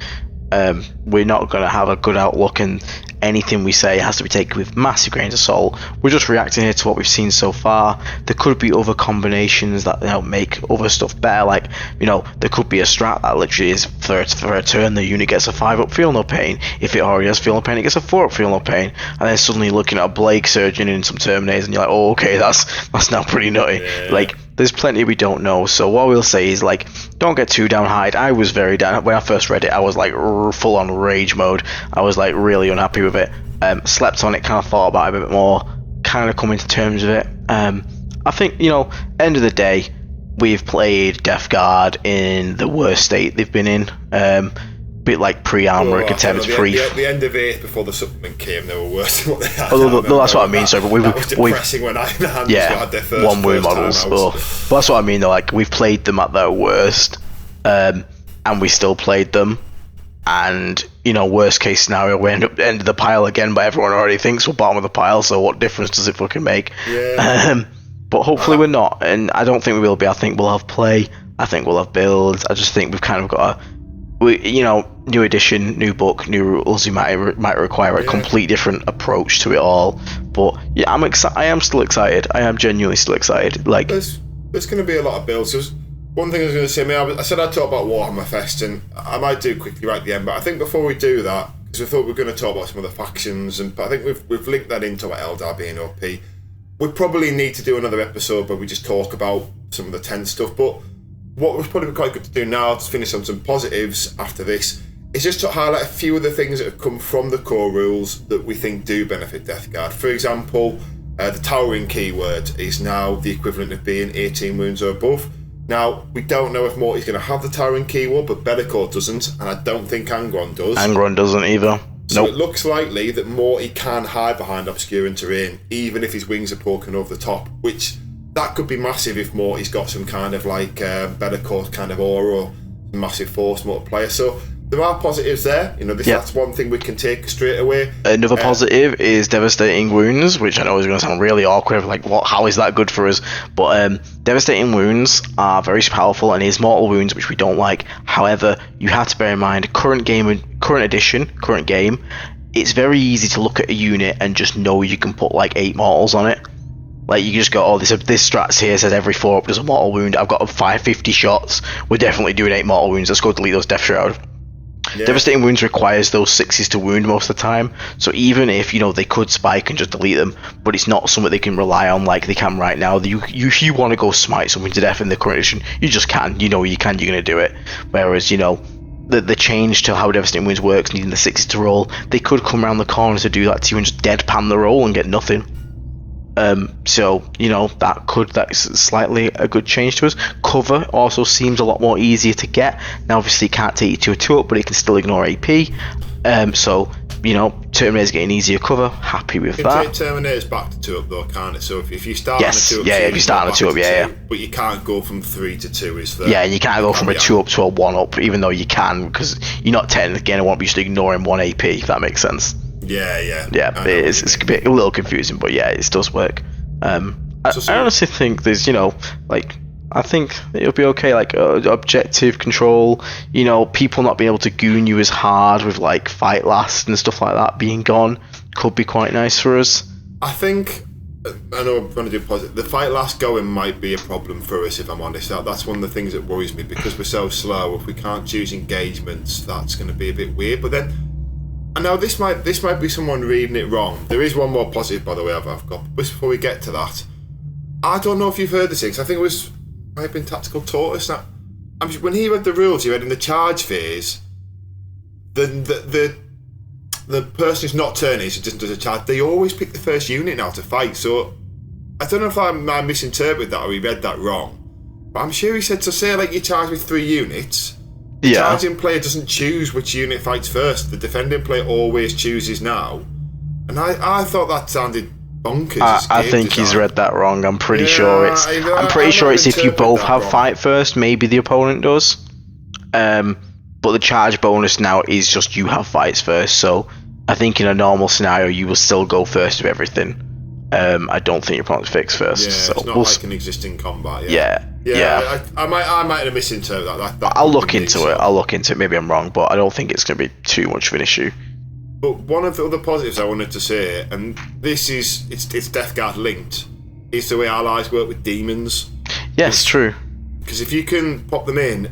we're not going to have a good outlook, and anything we say has to be taken with massive grains of salt. We're just reacting here to what we've seen so far. There could be other combinations that make other stuff better, like there could be a strat that literally is for a turn the unit gets a 5-up feel no pain. If it already has feel no pain, it gets a 4-up feel no pain, and then suddenly you're looking at a Blake Surgeon in some Terminators and you're like, oh okay, that's now pretty nutty. Like, there's plenty we don't know. So what we'll say is, like, don't get too down high. I was very down when I first read it. I was like full on rage mode. I was like really unhappy with it. Slept on it, kind of thought about it a bit more, kind of coming to terms with it. I think, end of the day, we've played Death Guard in the worst state they've been in. Bit like pre-armoric attempts, the end of 8th before the supplement came, they were worse than what they had. No, that's what I mean. So, but that was depressing when Iron Hands had their first one wound models. But that's what I mean. Though, like, we've played them at their worst, and we still played them. And worst case scenario, we end up end of the pile again, but everyone already thinks we're bottom of the pile. So what difference does it fucking make? Yeah. But hopefully we're not, and I don't think we will be. I think we'll have play. I think we'll have builds. I just think we've kind of got new edition, new book, new rules. You might require a complete different approach to it all. But yeah, I am still excited. I am genuinely still excited. Like, there's going to be a lot of builds. There's one thing I was going to say. I said I'd talk about Warhammer Fest, and I might do quickly right at the end. But I think before we do that, because we thought we were going to talk about some of the factions, but I think we've linked that into what Eldar being OP. We probably need to do another episode where we just talk about some of the 10 stuff. But what was probably quite good to do now, to finish on some positives after this, is just to highlight a few of the things that have come from the core rules that we think do benefit Death Guard. For example, the towering keyword is now the equivalent of being 18 wounds or above. Now, we don't know if Morty's going to have the towering keyword, but Bellicourt doesn't, and I don't think Angron does. Angron doesn't either. So It looks likely that Morty can hide behind obscuring terrain, even if his wings are poking over the top, which that could be massive if Morty's got some kind of like Bellicourt kind of aura or massive force multiplier. So there are positives there. That's one thing we can take straight away. Another positive is devastating wounds, which I know is going to sound really awkward. Like, what? How is that good for us? But devastating wounds are very powerful, and is mortal wounds, which we don't like. However, you have to bear in mind, current game, it's very easy to look at a unit and just know you can put like 8 mortals on it. Like, you just go, oh, this strats here says every 4 up does a mortal wound. I've got 550 shots. We're definitely doing 8 mortal wounds. Let's go delete those Death Shroud. Yeah. Devastating wounds requires those 6s to wound most of the time. So even if they could spike and just delete them, but it's not something they can rely on like they can right now. If you want to go smite something to death in the current edition, you just can. You can. You're gonna do it. Whereas the change to how devastating wounds works, needing the 6s to roll, they could come around the corner to do that to you and just deadpan the roll and get nothing. That's slightly a good change to us. Cover also seems a lot more easier to get. Now, obviously, it can't take you to a 2-up, but it can still ignore AP. Terminator's getting easier cover. Happy with that. You can take Terminators back to 2-up though, can't it? So if you start on a 2-up, if you start on a 2-up, but you can't go from 3 to 2, is there? Yeah, you can't go from a 2-up to a 1-up, even though you can, because you're not technically going to want to be just ignoring 1 AP, if that makes sense. Yeah. It's a little confusing, but yeah, it does work. I honestly think there's, I think it'll be okay. Like, objective control, people not being able to goon you as hard with like fight last and stuff like that being gone could be quite nice for us. I think, I know I'm going to do positive. The fight last going might be a problem for us, if I'm honest. That's one of the things that worries me, because we're so slow. If we can't choose engagements, that's going to be a bit weird. But then, I know this might be someone reading it wrong. There is one more positive, by the way, I've got. But before we get to that, I don't know if you've heard this thing. I think it might have been Tactical Tortoise. Now, when he read the rules, he read in the charge phase, the person who's not turning, who just does a charge, they always pick the first unit now to fight. So I don't know if I misinterpreted that or he read that wrong. But I'm sure he said, so say like you charge with 3 units. The charging player doesn't choose which unit fights first. The defending player always chooses now. And I thought that sounded bonkers. I think he's read that wrong. I'm pretty sure it's. I'm pretty sure it's if you both have fight first, maybe the opponent does. But the charge bonus now is just you have fights first. So I think in a normal scenario you will still go first with everything. I don't think your opponent's fixed first. Yeah, so it's not like an existing combat. Yeah. Yeah. I might have misinterpreted that. I'll look into it. I'll look into it. Maybe I'm wrong, but I don't think it's going to be too much of an issue. But one of the other positives I wanted to say, and it's Death Guard linked, is the way allies work with demons. Yes, true. Because if you can pop them in,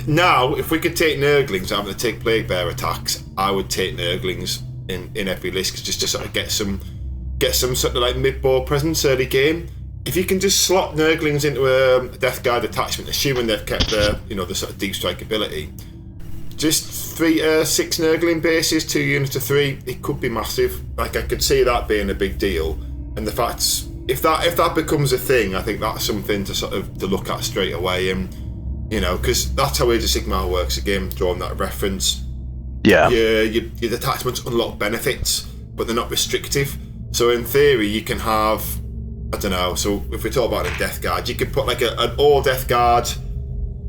now, if we could take Nurglings having to take Plague Bear attacks, I would take Nurglings in every list, just to sort of get some sort of like mid-board presence early game. If you can just slot Nurglings into a Death Guard attachment, assuming they've kept the sort of deep strike ability, just 6 Nurgling bases, 2 units of 3, it could be massive. Like, I could see that being a big deal, and the fact if that becomes a thing, I think that's something to look at straight away. And because that's how Age of Sigmar works again, drawing that reference. Yeah. Your detachments unlock benefits, but they're not restrictive. So in theory, you can have, I don't know, so if we talk about a Death Guard, you could put like an all Death Guard.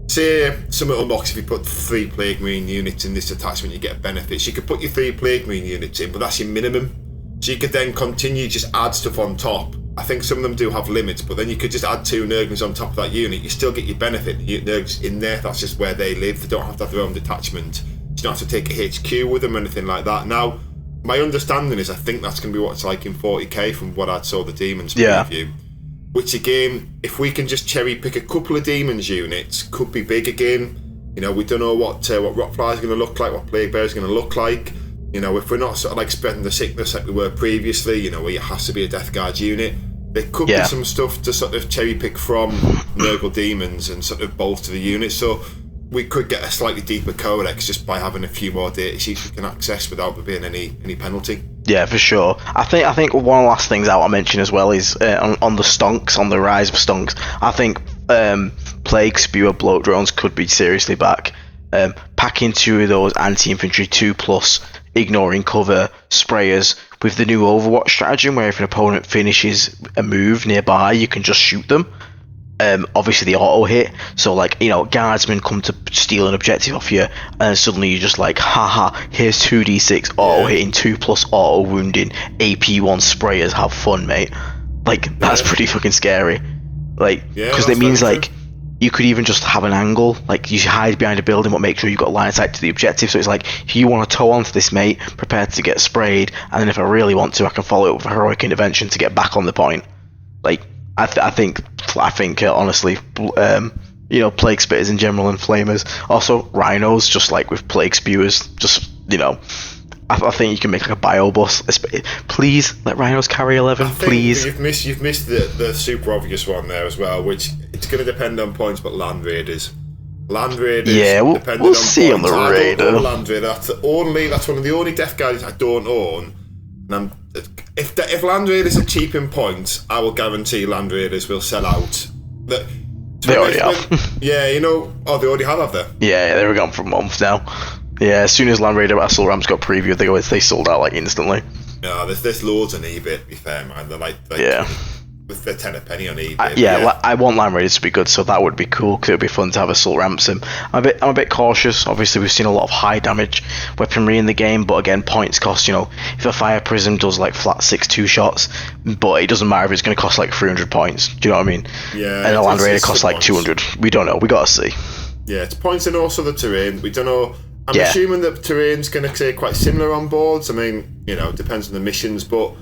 Say something unlocks if you put 3 Plague Marine units in this attachment, you get benefits. You could put your 3 Plague Marine units in, but that's your minimum. So you could then continue just add stuff on top. I think some of them do have limits, but then you could just add 2 Nurglings on top of that unit. You still get your benefit. Your Nurglings in there, that's just where they live. They don't have to have their own detachment. You don't have to take a HQ with them or anything like that. Now, my understanding is I think that's going to be what it's like in 40k from what I saw the Demons preview. Which again, if we can just cherry pick a couple of Demons units, could be big again. We don't know what Rotfly is going to look like, what Plague Bear is going to look like. If we're not sort of like spreading the sickness like we were previously, where it has to be a Death Guard unit, there could be some stuff to sort of cherry pick from Nurgle Demons and sort of bolster the unit. So we could get a slightly deeper codex just by having a few more data sheets we can access without there being any penalty. Yeah, for sure. I think one of the last things I want to mention as well is on the stonks, on the rise of stonks. I think Plague Spewer bloat drones could be seriously back. Packing 2 of those anti-infantry 2+, ignoring cover sprayers with the new Overwatch strategy, where if an opponent finishes a move nearby, you can just shoot them. Obviously the auto hit, so like guardsmen come to steal an objective off you, and suddenly you're just like, haha, here's 2d6 auto hitting, 2+ auto wounding, AP1 sprayers, have fun, mate. Like, that's pretty fucking scary. Like, because it means like you could even just have an angle, like you hide behind a building but make sure you've got line of sight to the objective. So it's like, if you want to tow onto this mate, prepare to get sprayed, and then if I really want to, I can follow it with a heroic intervention to get back on the point. Like, I think honestly, Plague Spitters in general and Flamers, also Rhinos, just like with Plague Spewers, just I think you can make like a bio bus. Please let Rhinos carry 11, please. You've missed the super obvious one there as well, which it's going to depend on points, but Land Raiders. Yeah, we'll see on the Raider. I don't own Land Raider. That's one of the only Death Guards I don't own. And if Land Raiders are cheap in points, I will guarantee Land Raiders will sell out. They already have. Yeah, they already have they? Yeah, they were gone for months now. Yeah, as soon as Land Raider Assault Rams got previewed, they sold out like instantly. No, there's loads on eBay, to be fair, man. They're like they're 10 a penny on eBay. I want Land Raiders to be good, so that would be cool, because it would be fun to have Assault Ramps. I'm a bit cautious. Obviously, we've seen a lot of high damage weaponry in the game, but again, points cost, if a Fire Prism does like flat 6-2 shots, but it doesn't matter if it's going to cost like 300 points. Do you know what I mean? Yeah. And a Land Raider costs like 200. We don't know. We got to see. Yeah, it's points and also the terrain. We don't know. I'm assuming that terrain's going to stay quite similar on boards. I mean, depends on the missions, but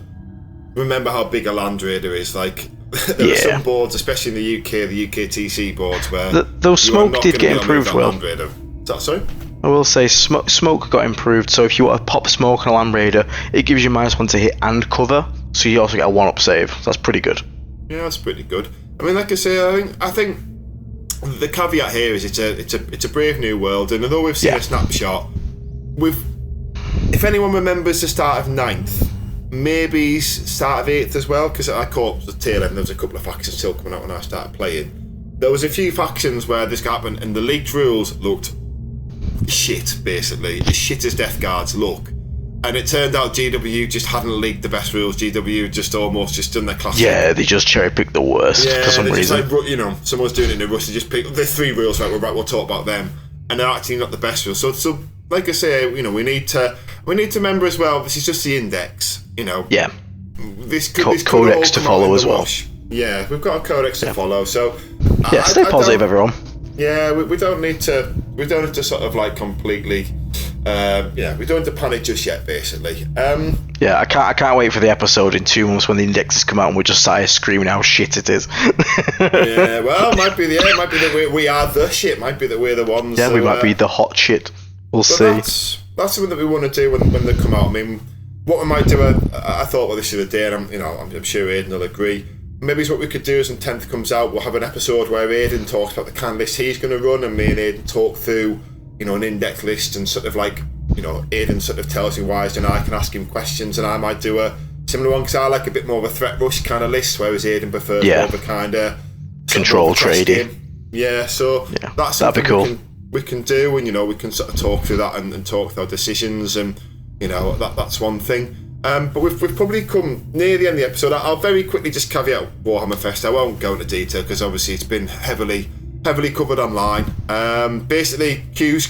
remember how big a Land Raider is. Like, there are some boards, especially in the UK, the UKTC boards, where those smoke did get improved well. Land Raider. Is that so? I will say smoke got improved, so if you want to pop smoke on a Land Raider, it gives you -1 to hit and cover, so you also get a 1-up save. So that's pretty good. Yeah, that's pretty good. I mean, like I say, I think the caveat here is it's a brave new world, and although we've seen a snapshot, if anyone remembers the start of 9th, maybe start of 8th as well, because I caught the tail end. There was a couple of factions still coming out when I started playing. There was a few factions where this happened, and the leaked rules looked shit, basically, as shit as Death Guards look. And it turned out GW just hadn't leaked the best rules. GW just almost just done their classic. Yeah, they just cherry picked the worst for some reason. Like, someone's doing it in a rush. They just pick. There's 3 rules, right? We'll talk about them, and they're actually not the best rules. So like I say, we need to remember as well. This is just the index. Yeah. This could codex to follow as well. Yeah, we've got a codex to follow, so Stay positive, everyone. Yeah, we don't need to. We don't have to sort of like completely. We don't have to panic just yet, basically. I can't wait for the episode in 2 months when the indexes come out and we're just sat here screaming how shit it is. Yeah, well, it might be that we are the shit. Might be that we're the ones. Yeah, we might be the hot shit. We'll see. That's something that we want to do when they come out. I mean, what we might do. I thought about this the other day, and I'm sure Aiden will agree. Maybe it's what we could do is when 10th comes out, we'll have an episode where Aiden talks about the kind of list he's going to run, and me and Aiden talk through, an index list, and sort of like, Aiden sort of tells me why, and I can ask him questions, and I might do a similar one, because I like a bit more of a threat rush kind of list, whereas Aiden prefers more of a kind of control trading. Yeah, so that's something that'd be cool. We can do, and we can sort of talk through that and talk through our decisions, and that's one thing. But we've probably come near the end of the episode. I'll very quickly just caveat Warhammer Fest. I won't go into detail because obviously it's been heavily covered online. Basically, queues.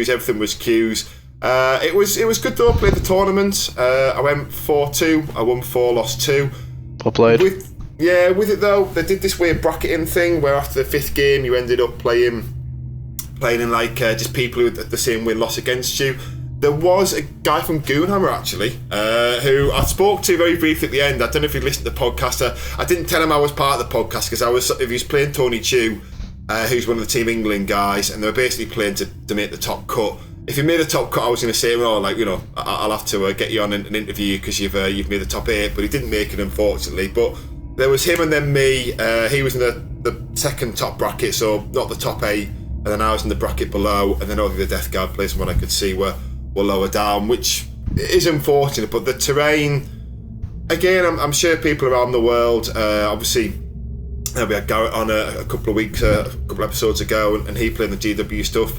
Everything was queues. It was good though. I played the tournament. I went 4-2. I won 4, lost 2. Well played. With it though, they did this weird bracketing thing where after the 5th game you ended up playing in like just people who had the same win-loss against you. There was a guy from Goonhammer actually, who I spoke to very briefly at the end. I don't know if you listened to the podcast. I didn't tell him I was part of the podcast because he was playing Tony Chu, who's one of the Team England guys, and they were basically playing to make the top cut. If you made the top cut, I was going to say, I'll have to get you on an interview because you've made the top 8, but he didn't make it unfortunately. But there was him and then me. He was in the second top bracket, so not the top 8, and then I was in the bracket below, and then only the Death Guard players from what I could see were lower down, which is unfortunate. But the terrain, again, I'm sure people around the world, obviously we had Garrett on a couple of episodes ago, and he played the GW stuff.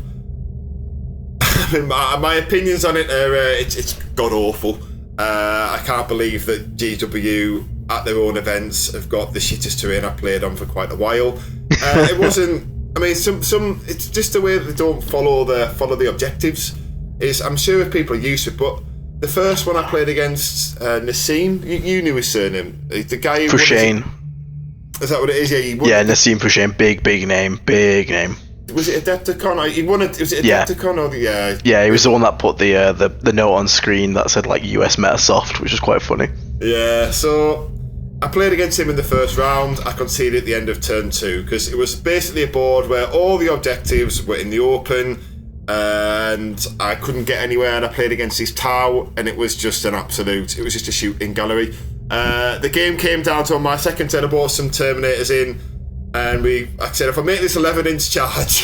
I mean, my opinions on it are it's god awful. I can't believe that GW at their own events have got the shittest terrain I played on for quite a while. It wasn't. I mean, some it's just the way that they don't follow the objectives. I'm sure if people are used to it, but the first one I played against Nassim, you knew his surname, the guy who Pushane. Is that what it is? Yeah, Nassim Pushane, big name. Was it Adepticon? He won it. Was it Adepticon or the? Yeah, he was the one that put the note on screen that said like US Metasoft, which was quite funny. Yeah, so I played against him in the first round. I conceded at the end of turn 2 because it was basically a board where all the objectives were in the open. And I couldn't get anywhere, and I played against his Tau, and it was just it was just a shooting gallery. The game came down to on my second turn I bought some Terminators in, and I said if I make this 11-inch charge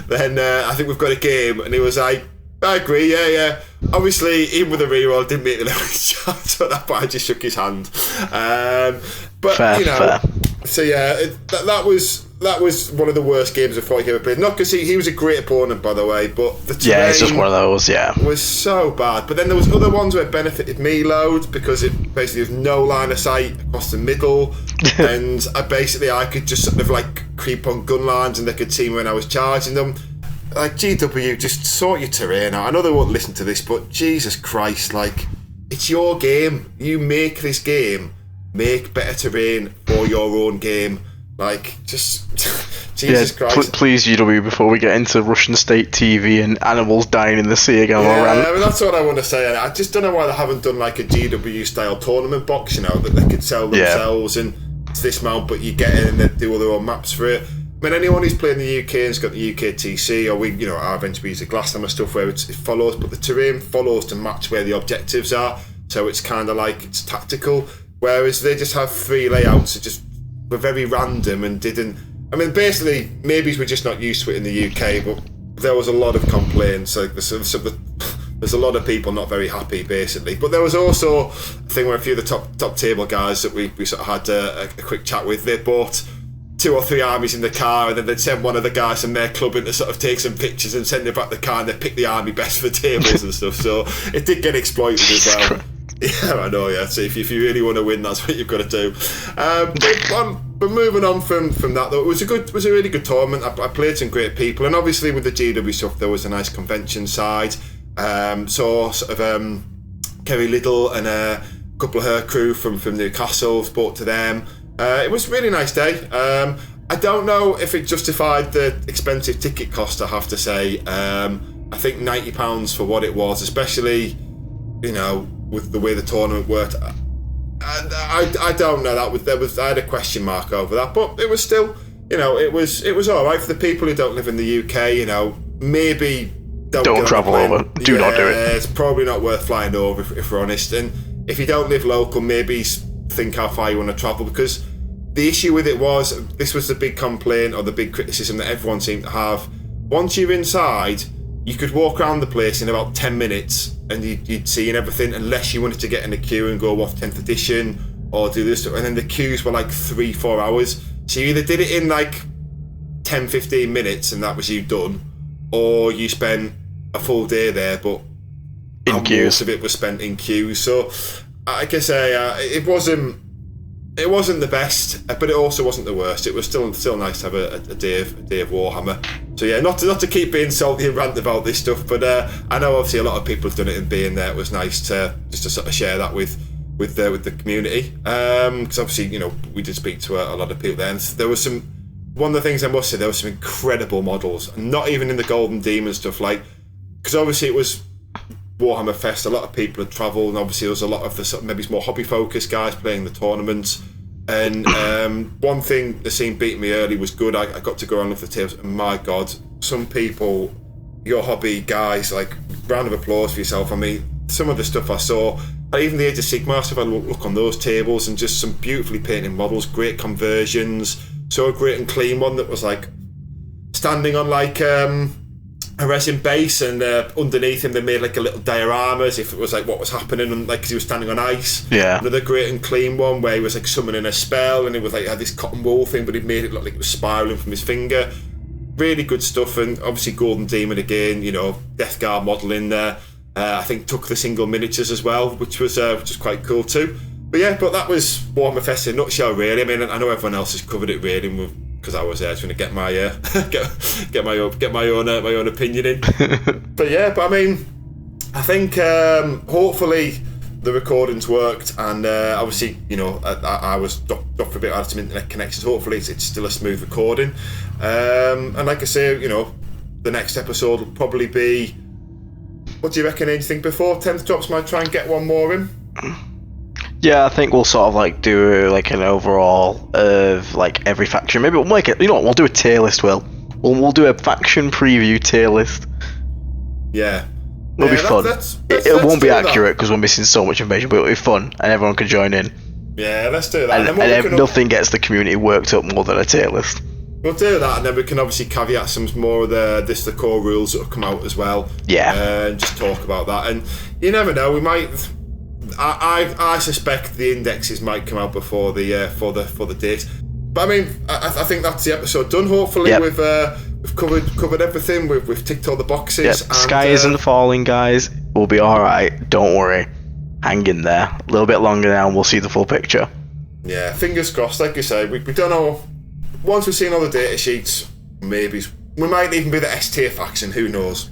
then I think we've got a game, and he was like, I agree, yeah. Obviously, even with a reroll, didn't make the 11-inch charge, so that point I just shook his hand. But fair. So yeah, that was one of the worst games I thought he ever played. Not because he was a great opponent, by the way, but the terrain it's just one of those, was so bad. But then there was other ones where it benefited me loads because it basically was no line of sight across the middle, and I could just sort of like creep on gun lines, and they could see me when I was charging them. Like, GW, just sort your terrain out. I know they won't listen to this, but Jesus Christ, like, it's your game. You make this game. Make better terrain for your own game. Like, just Jesus Christ. Please, UW, before we get into Russian state TV and animals dying in the sea again. I mean, that's what I want to say. I just don't know why they haven't done like a GW style tournament box, that they could sell themselves and it's this amount, but you get in and they do all their own maps for it. I mean, anyone who's playing the UK and's got the UK TC, or I eventually use the Glasshammer stuff where it follows, but the terrain follows to match where the objectives are, so it's kind of like it's tactical. Whereas they just have 3 layouts that were very random and didn't. I mean, basically, maybe we're just not used to it in the UK, but there was a lot of complaints. Like there's a lot of people not very happy, basically. But there was also a thing where a few of the top table guys that we sort of had a quick chat with, they bought 2 or 3 armies in the car, and then they'd send one of the guys from their club in to sort of take some pictures and send it back the car, and they'd pick the army best for the tables and stuff. So it did get exploited as well. Yeah, I know, yeah. So if you really want to win, that's what you've got to do. But moving on from that, though, it was a really good tournament. I played some great people, and obviously with the GW stuff, there was a nice convention side. So sort of Kerry Little and a couple of her crew from Newcastle, spoke to them. It was a really nice day. I don't know if it justified the expensive ticket cost, I have to say. I think £90 for what it was, especially, with the way the tournament worked. I don't know. I had a question mark over that, but it was still, it was all right for the people who don't live in the UK. Maybe don't travel over. Do not do it. It's probably not worth flying over if we're honest. And if you don't live local, maybe think how far you want to travel, because the issue with it was, this was the big complaint or the big criticism that everyone seemed to have. Once you're inside, you could walk around the place in about 10 minutes and you'd see everything, unless you wanted to get in a queue and go off 10th edition or do this. And then the queues were like 3-4 hours. So you either did it in like 10-15 minutes and that was you done, or you spent a full day there, but in queues. Most of it was spent in queues. So I guess it wasn't the best, but it also wasn't the worst. It was still nice to have a day of Warhammer. So yeah, not to keep being salty and rant about this stuff, but I know obviously a lot of people have done it, and being there, it was nice to sort of share that with the community. Because obviously, we did speak to a lot of people there, and there was one of the things I must say, there were some incredible models, and not even in the Golden Demon stuff, because obviously it was Warhammer Fest, a lot of people had travelled, and obviously there was a lot of the sort of maybe more hobby focused guys playing the tournaments. And one thing that seemed beating me early was good. I got to go around with the tables, and my God, some people, your hobby guys, round of applause for yourself. I mean, some of the stuff I saw, even the Age of Sigmar stuff, I look on those tables, and just some beautifully painted models, great conversions. So a great and clean one that was standing on a resin base, and underneath him they made a little diorama as if it was what was happening, and because he was standing on ice. Yeah. Another great and clean one where he was summoning a spell, and it was had this cotton wool thing, but he made it look like it was spiraling from his finger. Really good stuff. And obviously Golden Demon again, Death Guard model in there. I think took the single miniatures as well, which was quite cool too. But yeah, that was Warhammer Fest in a nutshell, really. I mean, I know everyone else has covered it really, because I was there trying to get my get my own opinion in. but I mean, I think hopefully the recordings worked, and obviously I was dropped for a bit. I had some internet connections. Hopefully it's still a smooth recording, and like I say, the next episode will probably be, what do you reckon? Anything before 10th drops? Might try and get one more in. Yeah, I think we'll sort of do an overall of every faction. Maybe we'll make it. We'll do a tier list. We'll do a faction preview tier list. Yeah, it'll be fun. It won't be accurate because we're missing so much information, but it'll be fun and everyone can join in. Yeah, let's do that. And nothing gets the community worked up more than a tier list. We'll do that, and then we can obviously caveat some more of the core rules that have come out as well. Yeah, and just talk about that. And you never know, we might. I suspect the indexes might come out before the for the date, but I mean, I think that's the episode done. Hopefully, yep. we've covered everything. We've ticked all the boxes. Yep. And, Sky isn't falling, guys. We'll be all right. Don't worry. Hang in there. A little bit longer now, and we'll see the full picture. Yeah, fingers crossed. Like you say, we don't know. Once we've seen all the data sheets, maybe we might even be the S tier faction. Who knows?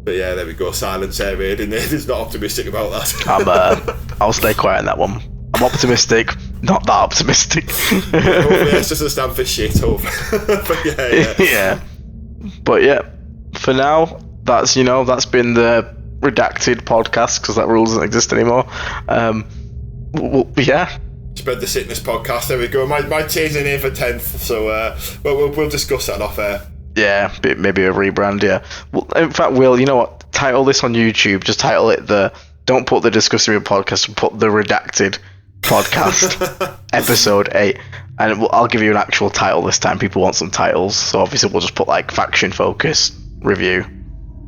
But yeah, there we go. Silence there, Aiden. Aiden's not optimistic about that. I'll stay quiet on that one. I'm optimistic, not that optimistic. It's just a stand for shit. But yeah. But yeah, for now, that's been the redacted podcast, because that rule doesn't exist anymore. Yeah. Spread the Sickness podcast. There we go. Might change the name for 10th. So, we'll discuss that off air. Yeah, maybe a rebrand, yeah. Well, in fact, Will, you know what? Title this on YouTube. Just title it don't put the Discussing podcast, put the Redacted podcast, episode 8. And I'll give you an actual title this time. People want some titles. So obviously we'll just put Faction Focus Review.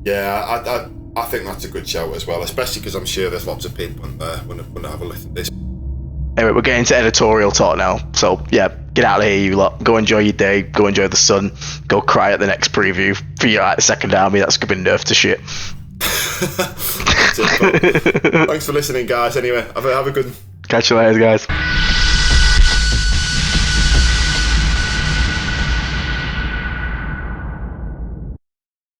Yeah, I think that's a good shout as well, especially because I'm sure there's lots of people want to have a listen to this. Anyway, we're getting to editorial talk now. So, yeah, get out of here, you lot. Go enjoy your day. Go enjoy the sun. Go cry at the next preview for your second army that's been nerfed to shit. Thanks for listening, guys. Anyway, have a good... Catch you later, guys.